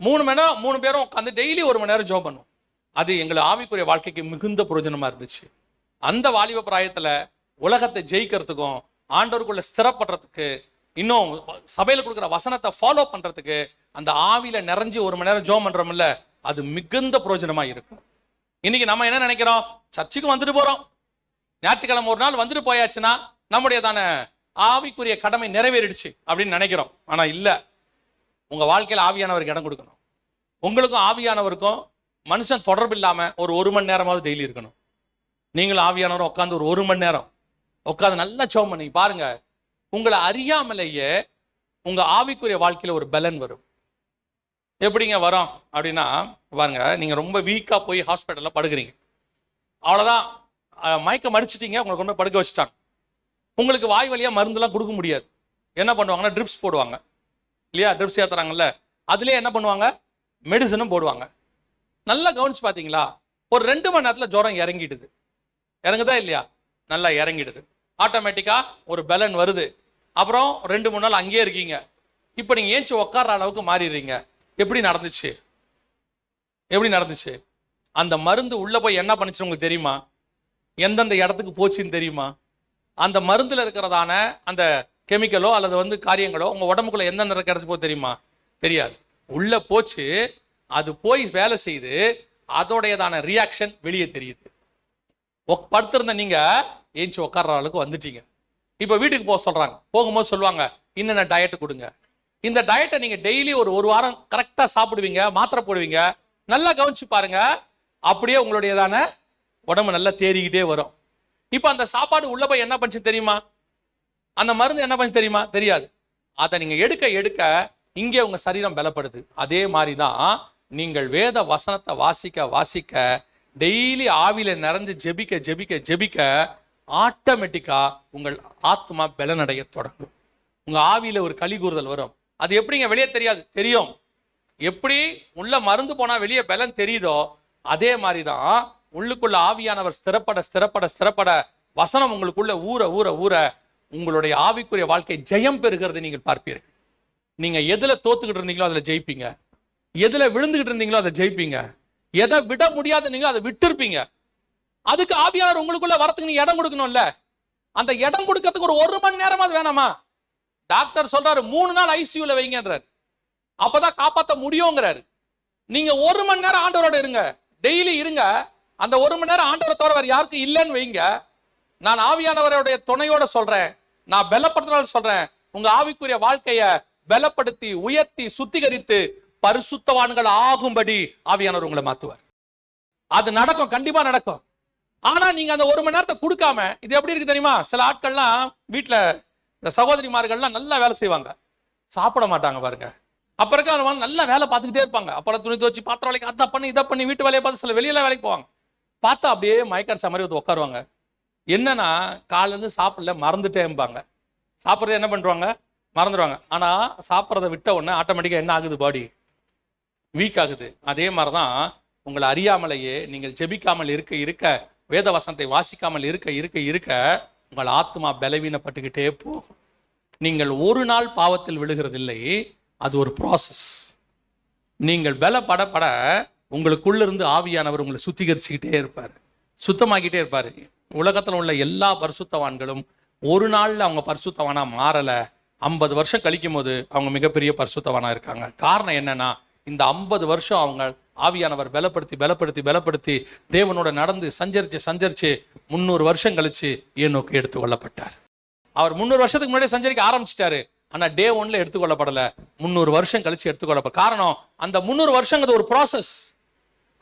3 மணி நேரம் 3 பேரும் உட்காந்து டெய்லி 1 மணி நேரம் ஜெபம் பண்ணுவோம். அது எங்களை ஆவிக்குரிய வாழ்க்கைக்கு மிகுந்த பிரயோஜனமா இருந்துச்சு. அந்த வாலிப பிராயத்துல உலகத்தை ஜெயிக்கிறதுக்கும் ஆண்டவருக்குள்ள ஸ்திரப்படுறதுக்கு, இன்னும் சபையில கொடுக்குற வசனத்தை ஃபாலோ பண்றதுக்கு, அந்த ஆவியில நிறைஞ்சு 1 மணி நேரம் ஜெபம் பண்றோம்ல, அது மிகுந்த பிரயோஜனமா இருக்கும். இன்னைக்கு நம்ம என்ன நினைக்கிறோம்? சர்ச்சுக்கு வந்துட்டு போறோம், ஞாயிற்றுக்கிழமை ஒரு நாள் வந்துட்டு போயாச்சுன்னா நம்முடையதான ஆவிக்குரிய கடமை நிறைவேறிடுச்சு அப்படின்னு நினைக்கிறோம். ஆனா இல்ல, உங்க வாழ்க்கையில ஆவியானவருக்கு இடம் கொடுக்கணும். உங்களுக்கும் ஆவியானவருக்கும் மனுஷன் தொடர்பு இல்லாம ஒரு 1 மணி நேரமாவது டெய்லி இருக்கணும். நீங்களும் ஆவியானவரும் உட்காந்து ஒரு 1 மணி நேரம் உட்காந்து நல்லா ஜெபம் பண்ணி பாருங்க. உங்களை அறியாமலேயே உங்க ஆவிக்குரிய வாழ்க்கையில ஒரு பலன் வரும். எப்படிங்க வரும் அப்படின்னா, பாருங்க, நீங்க ரொம்ப வீக்கா போய் ஹாஸ்பிட்டல்ல படுக்கிறீங்க, அவ்வளவுதான், மயக்கம் அடிச்சிட்டீங்க, உங்களை கொண்டு போய் படுக்க வச்சுட்டாங்க. உங்களுக்கு வாய் வழியா மருந்துலாம் கொடுக்க முடியாது. என்ன பண்ணுவாங்கன்னா, ட்ரிப்ஸ் போடுவாங்க இல்லையா? ட்ரிப்ஸ் ஏத்துறாங்கல்ல, அதுலயே என்ன பண்ணுவாங்க? மெடிசனும் போடுவாங்க. நல்லா கவனிச்சு பாத்தீங்களா? ஒரு 2 மணி நேரத்துல ஜுரம் இறங்கிடுது. இறங்குதா இல்லையா? நல்லா இறங்கிடுது. ஆட்டோமேட்டிக்கா ஒரு பலன் வருது. அப்புறம் 2-3 நாள் அங்கேயே இருக்கீங்க. இப்ப நீங்க ஏஞ்சி உட்கார்ற அளவுக்கு மாறிடுறீங்க. எப்படி நடந்துச்சு? எப்படி நடந்துச்சு? அந்த மருந்து உள்ள போய் என்ன பண்ணுச்சு உங்களுக்கு தெரியுமா? எந்தெந்த இடத்துக்கு போச்சுன்னு தெரியுமா? அந்த மருந்துல இருக்கிறதான அந்த கெமிக்கலோ அல்லது காரியங்களோ உங்க உடம்புக்குள்ள எந்தெந்த கிடைச்சு போது தெரியுமா? தெரியாது. உள்ள போச்சு, அது போய் வேலை செய்து அதோடையதான ரியாக்ஷன் வெளியே தெரியுது. படுத்திருந்த நீங்க ஏஞ்சி உட்கார்ற அளவுக்கு வந்துட்டீங்க. இப்ப வீட்டுக்கு போக சொல்றாங்க. போகும்போது சொல்லுவாங்க, இன்னென்ன டயட் கொடுங்க. இந்த டயட்டை நீங்க டெய்லி ஒரு வாரம் கரெக்டா சாப்பிடுவீங்க, மாத்திரை போடுவீங்க. நல்லா கவனிச்சு பாருங்க, அப்படியே உங்களுடையதான உடம்பு நல்லா தேறிக்கிட்டே வரும். இப்ப அந்த சாப்பாடு உள்ள போய் என்ன பண்ணுச்சு தெரியுமா? அந்த மருந்து என்ன பண்ணுச்சு தெரியுமா? தெரியாது. அதை நீங்க எடுக்க எடுக்க இங்கே உங்க சரீரம் பலப்படுது. அதே மாதிரிதான் நீங்கள் வேத வசனத்தை வாசிக்க வாசிக்க, டெய்லி ஆவியில நிறைஞ்சு ஜெபிக்க ஜெபிக்க ஜெபிக்க, ஆட்டோமேட்டிக்கா உங்கள் ஆத்மா பலனடைய தொடங்கும். உங்க ஆவியில ஒரு களி கூறுதல் வரும். அது எப்படிங்க வெளியே தெரியாது? தெரியும். எப்படி உள்ள மருந்து போனா வெளியே பலன் தெரியுதோ, அதே மாதிரிதான் உள்ளுக்குள்ள ஆவியானவர் ஸ்திரப்பட ஸ்திரப்பட ஸ்திரப்பட வசனம் உங்களுக்குள்ள ஊற ஊற ஊற உங்களுடைய ஆவிக்குரிய வாழ்க்கை ஜெயம் பெறுகிறது நீங்கள் பார்ப்பீர்கள். நீங்க எதுல தோத்துக்கிட்டு இருந்தீங்களோ அதுல ஜெயிப்பீங்க. எதுல விழுந்துகிட்டு இருந்தீங்களோ அதை ஜெயிப்பீங்க. எதை விட முடியாதுன்னீங்களோ அதை விட்டு இருப்பீங்க. அதுக்கு ஆவியானவர் உங்களுக்குள்ள வரத்துக்கு நீங்க இடம் கொடுக்கணும்ல. அந்த இடம் கொடுக்கறதுக்கு ஒரு மணி நேரமா அது வேணாமா? டாக்டர் சொல்றாரு 3 நாள் ஐசியூல வைங்கன்றாரு. அப்பதான் காப்பாற்ற முடியுங்கிறாரு. நீங்க 1 மணி நேரம் ஆண்டவரோட இருங்க, டெய்லி இருங்க. அந்த 1 மணி நேரம் ஆண்டவரை தவிர வேற யாருக்கும் இல்லைன்னு வைங்க. நான் ஆவியானவருடைய துணையோட சொல்றேன், நான் பலப்படுத்தினால சொல்றேன், உங்க ஆவிக்குரிய வாழ்க்கைய பலப்படுத்தி உயர்த்தி சுத்திகரித்து பரிசுத்தவான்கள் ஆகும்படி ஆவியானவர் உங்களை மாத்துவார். அது நடக்கும், கண்டிப்பா நடக்கும். ஆனா நீங்க அந்த 1 மணி நேரத்தை கொடுக்காம, இது எப்படி இருக்கு தெரியுமா? சில ஆட்கள்லாம் வீட்டுல இந்த சகோதரிமார்கள்லாம் நல்லா வேலை செய்வாங்க, சாப்பிட மாட்டாங்க பாருங்க. அப்புறம் நல்லா வேலை பார்த்துக்கிட்டே இருப்பாங்க. அப்புறம் துணி துவச்சி பாத்திரம் வேலைக்கு அதை பண்ணி இதை பண்ணி வீட்டு வேலையை பார்த்து சில வெளியில வேலைக்கு போவாங்க. பார்த்தா அப்படியே மயக்கடிச்ச மாதிரி வந்து உட்காருவாங்க. என்னன்னா காலேருந்து சாப்பிடல மறந்துட்டேம்பாங்க. சாப்பிட்றது என்ன பண்ணுவாங்க? மறந்துடுவாங்க. ஆனா சாப்பிட்றத விட்ட உடனே ஆட்டோமேட்டிக்கா என்ன ஆகுது? பாடி வீக் ஆகுது. அதே மாதிரிதான் உங்களை அறியாமலேயே நீங்கள் ஜெபிக்காமல் இருக்க இருக்க, வேத வசனத்தை வாசிக்காமல் இருக்க இருக்க இருக்க உங்கள் ஆத்மா பலவீனப்பட்டுக்கிட்டே போகும். நீங்கள் ஒரு நாள் பாவத்தில் விழுகிறதில்லை, அது ஒரு ப்ராசஸ். நீங்கள் பலப்படப்பட உங்களுக்குள்ள இருந்து ஆவியானவர் உங்களை சுத்திகரிச்சுக்கிட்டே இருப்பார், சுத்தமாக்கிட்டே இருப்பாரு. உலகத்துல உள்ள எல்லா பரிசுத்தவான்களும் ஒரு நாள்ல அவங்க பரிசுத்தவானா மாறல, 50 வருஷம் கழிக்கும் போது அவங்க மிகப்பெரிய பரிசுத்தவானா இருக்காங்க. காரணம் என்னன்னா, இந்த 50 வருஷம் அவங்க ஆவியானவர் பலப்படுத்தி பலப்படுத்தி பலப்படுத்தி தேவனோட நடந்து சஞ்சரிச்சு சஞ்சரிச்சு 300 வருஷம் கழிச்சு ஏனோக்கு எடுத்து கொள்ளப்பட்டார். அவர் 300 வருஷத்துக்கு முன்னாடி சஞ்சரிக்க ஆரம்பிச்சிட்டாரு. ஆனா டே 1ல எடுத்துக்கொள்ளப்படல, 300 வருஷம் கழிச்சு எடுத்துக்கொள்ளப்பட. காரணம், அந்த 300 வருஷங்கிறது ஒரு ப்ராசஸ்,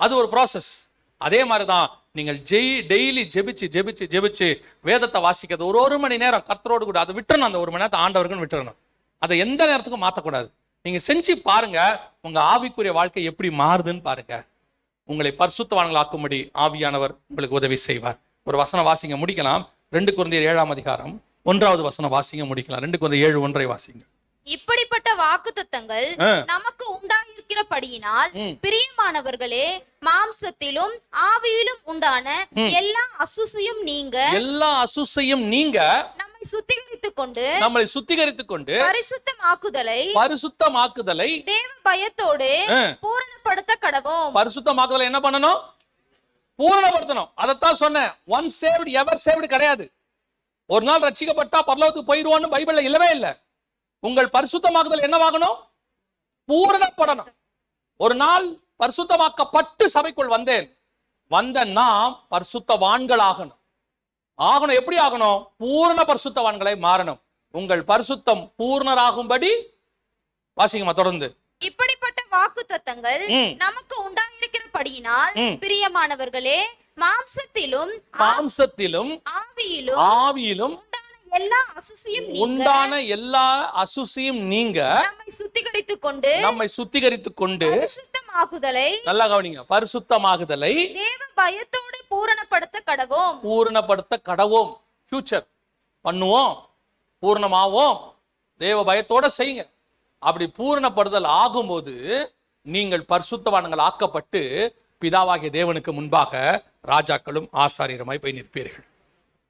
அது ஒரு ப்ராசஸ். அதே மாதிரிதான் நீங்கள் டெய்லி ஜெபிச்சு ஜெபிச்சு ஜெபிச்சு வேதத்தை வாசிக்கிறது ஒரு மணி நேரம் கர்த்தரோடு கூட, அதை விட்டுறணும். அந்த 1 மணி நேரத்தை ஆண்டவருக்குன்னு விட்டுறணும். அதை எந்த நேரத்துக்கும் மாற்றக்கூடாது. நீங்க செஞ்சு பாருங்க, உங்க ஆவிக்குரிய வாழ்க்கை எப்படி மாறுதுன்னு பாருங்க. உங்களை பரிசுத்தவான்களாக்கும்படி ஆவியானவர் உங்களுக்கு உதவி செய்வார். ஒரு வசனம் வாசிங்க, முடிக்கலாம். 2 கொரிந்தியர் 7ஆம் அதிகாரம் 1வது வசனம் வாசிங்க, முடிக்கலாம். 2 கொரிந்தியர் 7:1 வாசிங்க.
இப்படிப்பட்ட வாக்குத்தத்தங்கள் நமக்கு உண்டாயிருக்கிறபடியினால் பிரியமானவர்களே, மாம்சத்திலும் ஆவியிலும் உண்டான எல்லா அசுசையும் நீங்க நம்மை சுத்திகரித்துக் கொண்டு பரிசுத்தமாக்குதலை தேவ பயத்தோடு பூரணப்படுத்த கடவோம்.
பரிசுத்தமாக்குதலை என்ன பண்ணணும்? பூரணப்படுத்தணும். அதைத்தான் சொன்னேன். ஒன் சேவ்டு எவர் சேவ்டு கிடையாது. ஒரு நாள் ரட்சிக்கப்பட்டா பரலோகத்துக்கு போயிடுவோன்னு பைபிள்ல இல்லவே இல்லை. உங்கள் பரிசுத்தமாக்குதல் என்னவாகணும்? பூரணப்படணும். ஒரு நாள் பரிசுத்தமாக்கப்பட்டு சபைக்குள் வந்த நாம் பரிசுத்தவான்கள் ஆகணும். எப்படி ஆகணும்? பூரண பரிசுத்தவான்களை மாறணும். உங்கள் பரிசுத்தம் பூர்ணராகும்படி வாசிங்கம்மா தொடர்ந்து.
இப்படிப்பட்ட வாக்குத்தத்தங்கள் நமக்கு உண்டாயிருக்கிறபடியினால் பிரியமானவர்களே, மாம்சத்திலும் ஆவியிலும் உண்டான எல்லா அசுசியும் நீங்க நம்மை சுத்திகரித்துக் கொண்டு பரிசுத்தமாகுதலை, நல்லா கவனிங்க, பரிசுத்தமாகுதலை தேவ பயத்தோடு பூரணப்படுத்த கடவோம். ஃபியூச்சர் பண்ணுவோம், பூர்ணமாவோம், தேவ பயத்தோட செய்யுங்க. அப்படி பூரணப்படுதல் ஆகும்போது நீங்கள் பரிசுத்தவான்கள் ஆக்கப்பட்டு பிதாவாகிய தேவனுக்கு முன்பாக ராஜாக்களும் ஆசாரியருமாய் போய் நிற்பீர்கள்.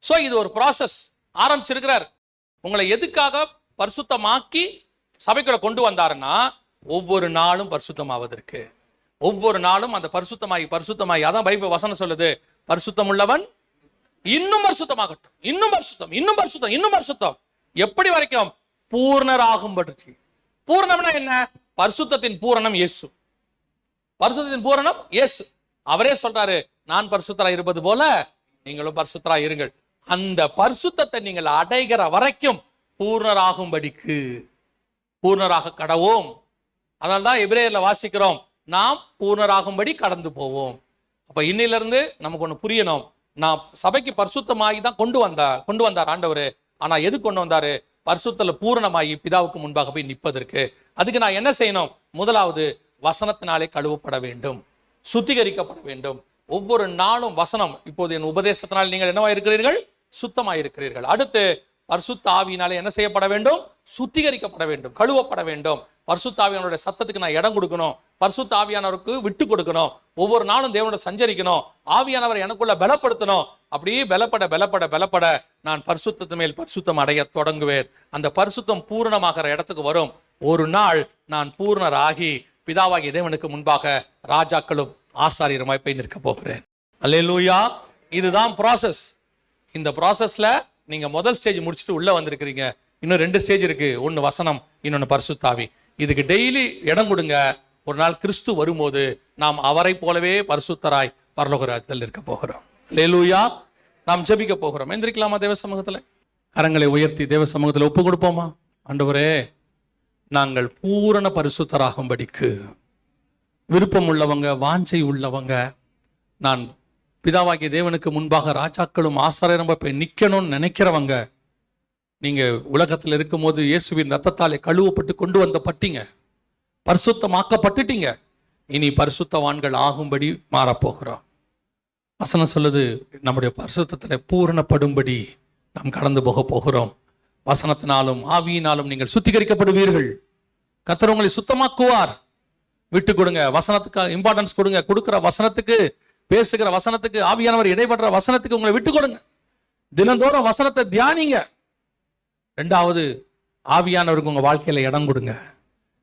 சோ இது ஒரு ப்ராசஸ் ஆரம்பிச்சிருக்கிறார். உங்களை எதுக்காக பரிசுத்தமாக்கி சபைக்குள்ள கொண்டு வந்தாருன்னா, ஒவ்வொரு நாளும் பரிசுத்தமாவதற்கு, ஒவ்வொரு நாளும் அந்த பரிசுத்தமாகி அதான் பைபிள் வசனம் சொல்லுது, பரிசுத்தம் உள்ளவன் இன்னும் பரிசுத்தமாகட்டும், இன்னும் பரிசுத்தம். எப்படி வரைக்கும்? பூர்ணராகும்படி. பூர்ணம்னா என்ன? பரிசுத்தத்தின் பூரணம் இயேசு. பரிசுத்தத்தின் பூரணம் இயேசு. அவரே சொல்றாரு, நான் பரிசுத்தராய் இருப்பது போல நீங்களும் பரிசுத்தராய் இருங்கள். அந்த பரிசுத்தத்தை நீங்கள் அடைகிற வரைக்கும் பூர்ணராகும்படிக்கு பூர்ணராக கடவோம். அதனால்தான் எபிரேயர்ல வாசிக்கிறோம், நாம் பூர்ணராகும்படி கடந்து போவோம்.
அப்ப இன்னிலிருந்து நமக்கு ஒண்ணு புரியணும். நான் சபைக்கு பரிசுத்தமாகி தான் கொண்டு வந்தார் ஆண்டவர். ஆனா எது கொண்டு வந்தாரு? பரிசுத்தல பூரணமாகி பிதாவுக்கு முன்பாக போய் நிற்பதற்கு. அதுக்கு நான் என்ன செய்யணும்? முதலாவது வசனத்தினாலே கழுவப்பட வேண்டும், சுத்திகரிக்கப்பட வேண்டும். ஒவ்வொரு நாளும் வசனம். இப்போது என் உபதேசத்தினால் நீங்கள் என்னவா இருக்கிறீர்கள்? சுத்தமாக இருக்கிறீர்கள். அடுத்து பரிசுத்த ஆவியினாலே என்ன செய்யப்பட வேண்டும்? சுத்திகரிக்கப்பட வேண்டும், கழுவப்பட வேண்டும். பரிசுத்த ஆவியானவருடைய சத்தத்துக்கு நான் இடம் கொடுக்கணும், பரிசுத்த ஆவியானவருக்கு விட்டு கொடுக்கணும். ஒவ்வொரு நாளும் தேவனோட சஞ்சரிக்கணும், ஆவியானவரை எனக்குள்ள பலப்படுத்தணும். அப்படியே பலப்பட பலப்பட பலப்பட நான் பரிசுத்தத்து மேல் பரிசுத்தம் அடைய தொடங்குவேன். அந்த பரிசுத்தம் பூரணமாகிற இடத்துக்கு வரும். ஒரு நாள் நான் பூர்ணராகி பிதாவாகிய தேவனுக்கு முன்பாக ராஜாக்களும் ஆசாரியருமாய் போய் நிற்க போகிறேன். அல்லேலூயா. இதுதான் ப்ராசஸ். இந்த ப்ராசஸ்ல நீங்க முதல் ஸ்டேஜ் முடிச்சுட்டு உள்ள வந்திருக்கிறீங்க. இன்னும் 2 ஸ்டேஜ் இருக்கு. ஒன்னு வசனம், இன்னொன்னு பரிசுத்த ஆவி. இதுக்கு டெய்லி இடம் கொடுங்க. ஒரு நாள் கிறிஸ்து வரும்போது நாம் அவரை போலவே பரிசுத்தராய் பரலோக ராஜ்யத்தில் இருக்க போகிறோம். அல்லேலூயா. நாம் ஜெபிக்க போகிறோம். எந்திரிக்கலாமா? தேவ சமூகத்துல கரங்களை உயர்த்தி தேவ சமூகத்துல ஒப்பு கொடுப்போமா? ஆண்டவரே, நாங்கள் பூரண பரிசுத்தராகும்படிக்கு விருப்பம் உள்ளவங்க, வாஞ்சை உள்ளவங்க, நான் பிதாவாகிய தேவனுக்கு முன்பாக ராஜாக்களும் ஆசாரியரும் போய் நிக்கணும்னு நினைக்கிறவங்க, நீங்க உலகத்தில் இருக்கும்போது இயேசுவின் ரத்தத்தாலே கழுவப்பட்டு கொண்டு வந்த பட்டீங்க, பரிசுத்தமாக்கப்பட்டுட்டீங்க. இனி பரிசுத்தவான்கள் ஆகும்படி மாறப்போகிறோம். வசனம் சொல்லுது, நம்முடைய பரிசுத்தத்தில் பூரணப்படும்படி நாம் கடந்து போக போகிறோம். வசனத்தினாலும் ஆவியினாலும் நீங்கள் சுத்திகரிக்கப்படுவீர்கள். கர்த்தர் உங்களை சுத்தமாக்குவார். விட்டு கொடுங்க, வசனத்துக்கு இம்பார்ட்டன்ஸ் கொடுங்க. கொடுக்கிற வசனத்துக்கு, பேசுகிற வசனத்துக்கு, ஆவியானவர் இடைபெற்ற வசனத்துக்கு உங்களை விட்டு கொடுங்க. தினந்தோறும் வசனத்தை தியானிங்க. 2வது, ஆவியானவருக்கு உங்க வாழ்க்கையில இடம் கொடுங்க.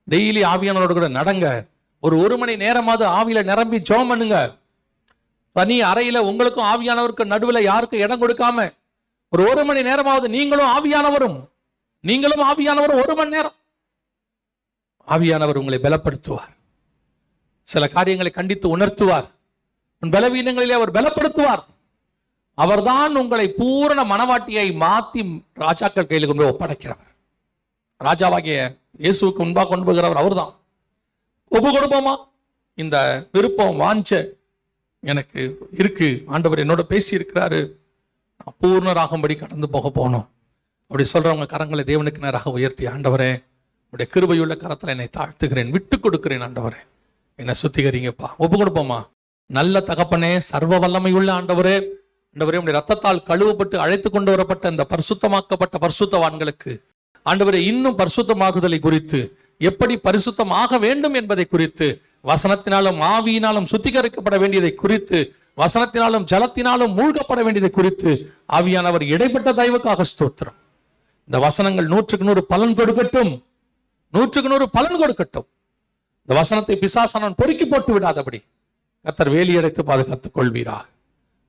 டெய்லி ஆவியானவரோட கூட நடங்க. ஒரு மணி நேரமாவது ஆவியில நிரம்பி ஜெபம் பண்ணுங்க. தனி அறையில உங்களுக்கும் ஆவியானவருக்கு நடுவில் யாருக்கும் இடம் கொடுக்காம ஒரு மணி நேரமாவது நீங்களும் ஆவியானவரும் 1 மணி நேரம் ஆவியானவர் உங்களை பலப்படுத்துவார். சில காரியங்களை கண்டித்து உணர்த்துவார். உன் பலவீனங்களிலே அவர் பலப்படுத்துவார். அவர்தான் உங்களை பூரண மனவாட்டியை மாத்தி ராஜாக்கள் கையில் கொண்டு ஒப்படைக்கிறவர். ராஜாவாகிய இயேசுவுக்கு முன்பாக கொண்டு போகிறவர் அவர்தான். ஒப்பு கொடுப்போமா? இந்த விருப்பம், வாஞ்ச எனக்கு இருக்கு, ஆண்டவர் என்னோட பேசி இருக்கிறாரு, நான் பூர்ணராகும்படி கடந்து போக போனோம் அப்படி சொல்றவங்க கரங்களை தேவனுக்கு நேராக உயர்த்தி, ஆண்டவரே உடைய கிருபையுள்ள கரத்துல என்னை தாழ்த்துகிறேன், விட்டு கொடுக்கிறேன், ஆண்டவரே என்னை சுத்திகரிங்கப்பா. ஒப்பு கொடுப்போமா? நல்ல தகப்பனே, சர்வ வல்லமையுள்ள ஆண்டவரே, ஆண்டவரே உடைய ரத்தத்தால் கழுவப்பட்டு அழைத்து கொண்டு வரப்பட்ட இந்த பரிசுத்தமாக்கப்பட்ட பரிசுத்தவான்களுக்கு ஆண்டவரே இன்னும் பரிசுத்தமாகுதலை குறித்து, எப்படி பரிசுத்தமாக வேண்டும் என்பதை குறித்து, வசனத்தினாலும் ஆவியினாலும் சுத்திகரிக்கப்பட வேண்டியதை குறித்து, வசனத்தினாலும் ஜலத்தினாலும் மூழ்கப்பட வேண்டியதை குறித்து ஆவியானவர் இடைப்பட்ட தயவுக்காக ஸ்தோத்திரம். இந்த வசனங்கள் 100க்கு 100 பலன் கொடுக்கட்டும், 100க்கு 100 பலன் கொடுக்கட்டும். இந்த வசனத்தை பிசாசானவன் பொறுக்கி போட்டு விடாதபடி கர்த்தர் வேலியடைத்து பாதுகாத்துக் கொள்வீராக.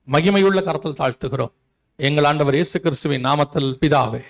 மகிமையுள்ள கரத்தில் தாழ்த்துகிறோம் எங்கள் ஆண்டவர் இயேசு கிறிஸ்துவின் நாமத்தில் பிதாவே.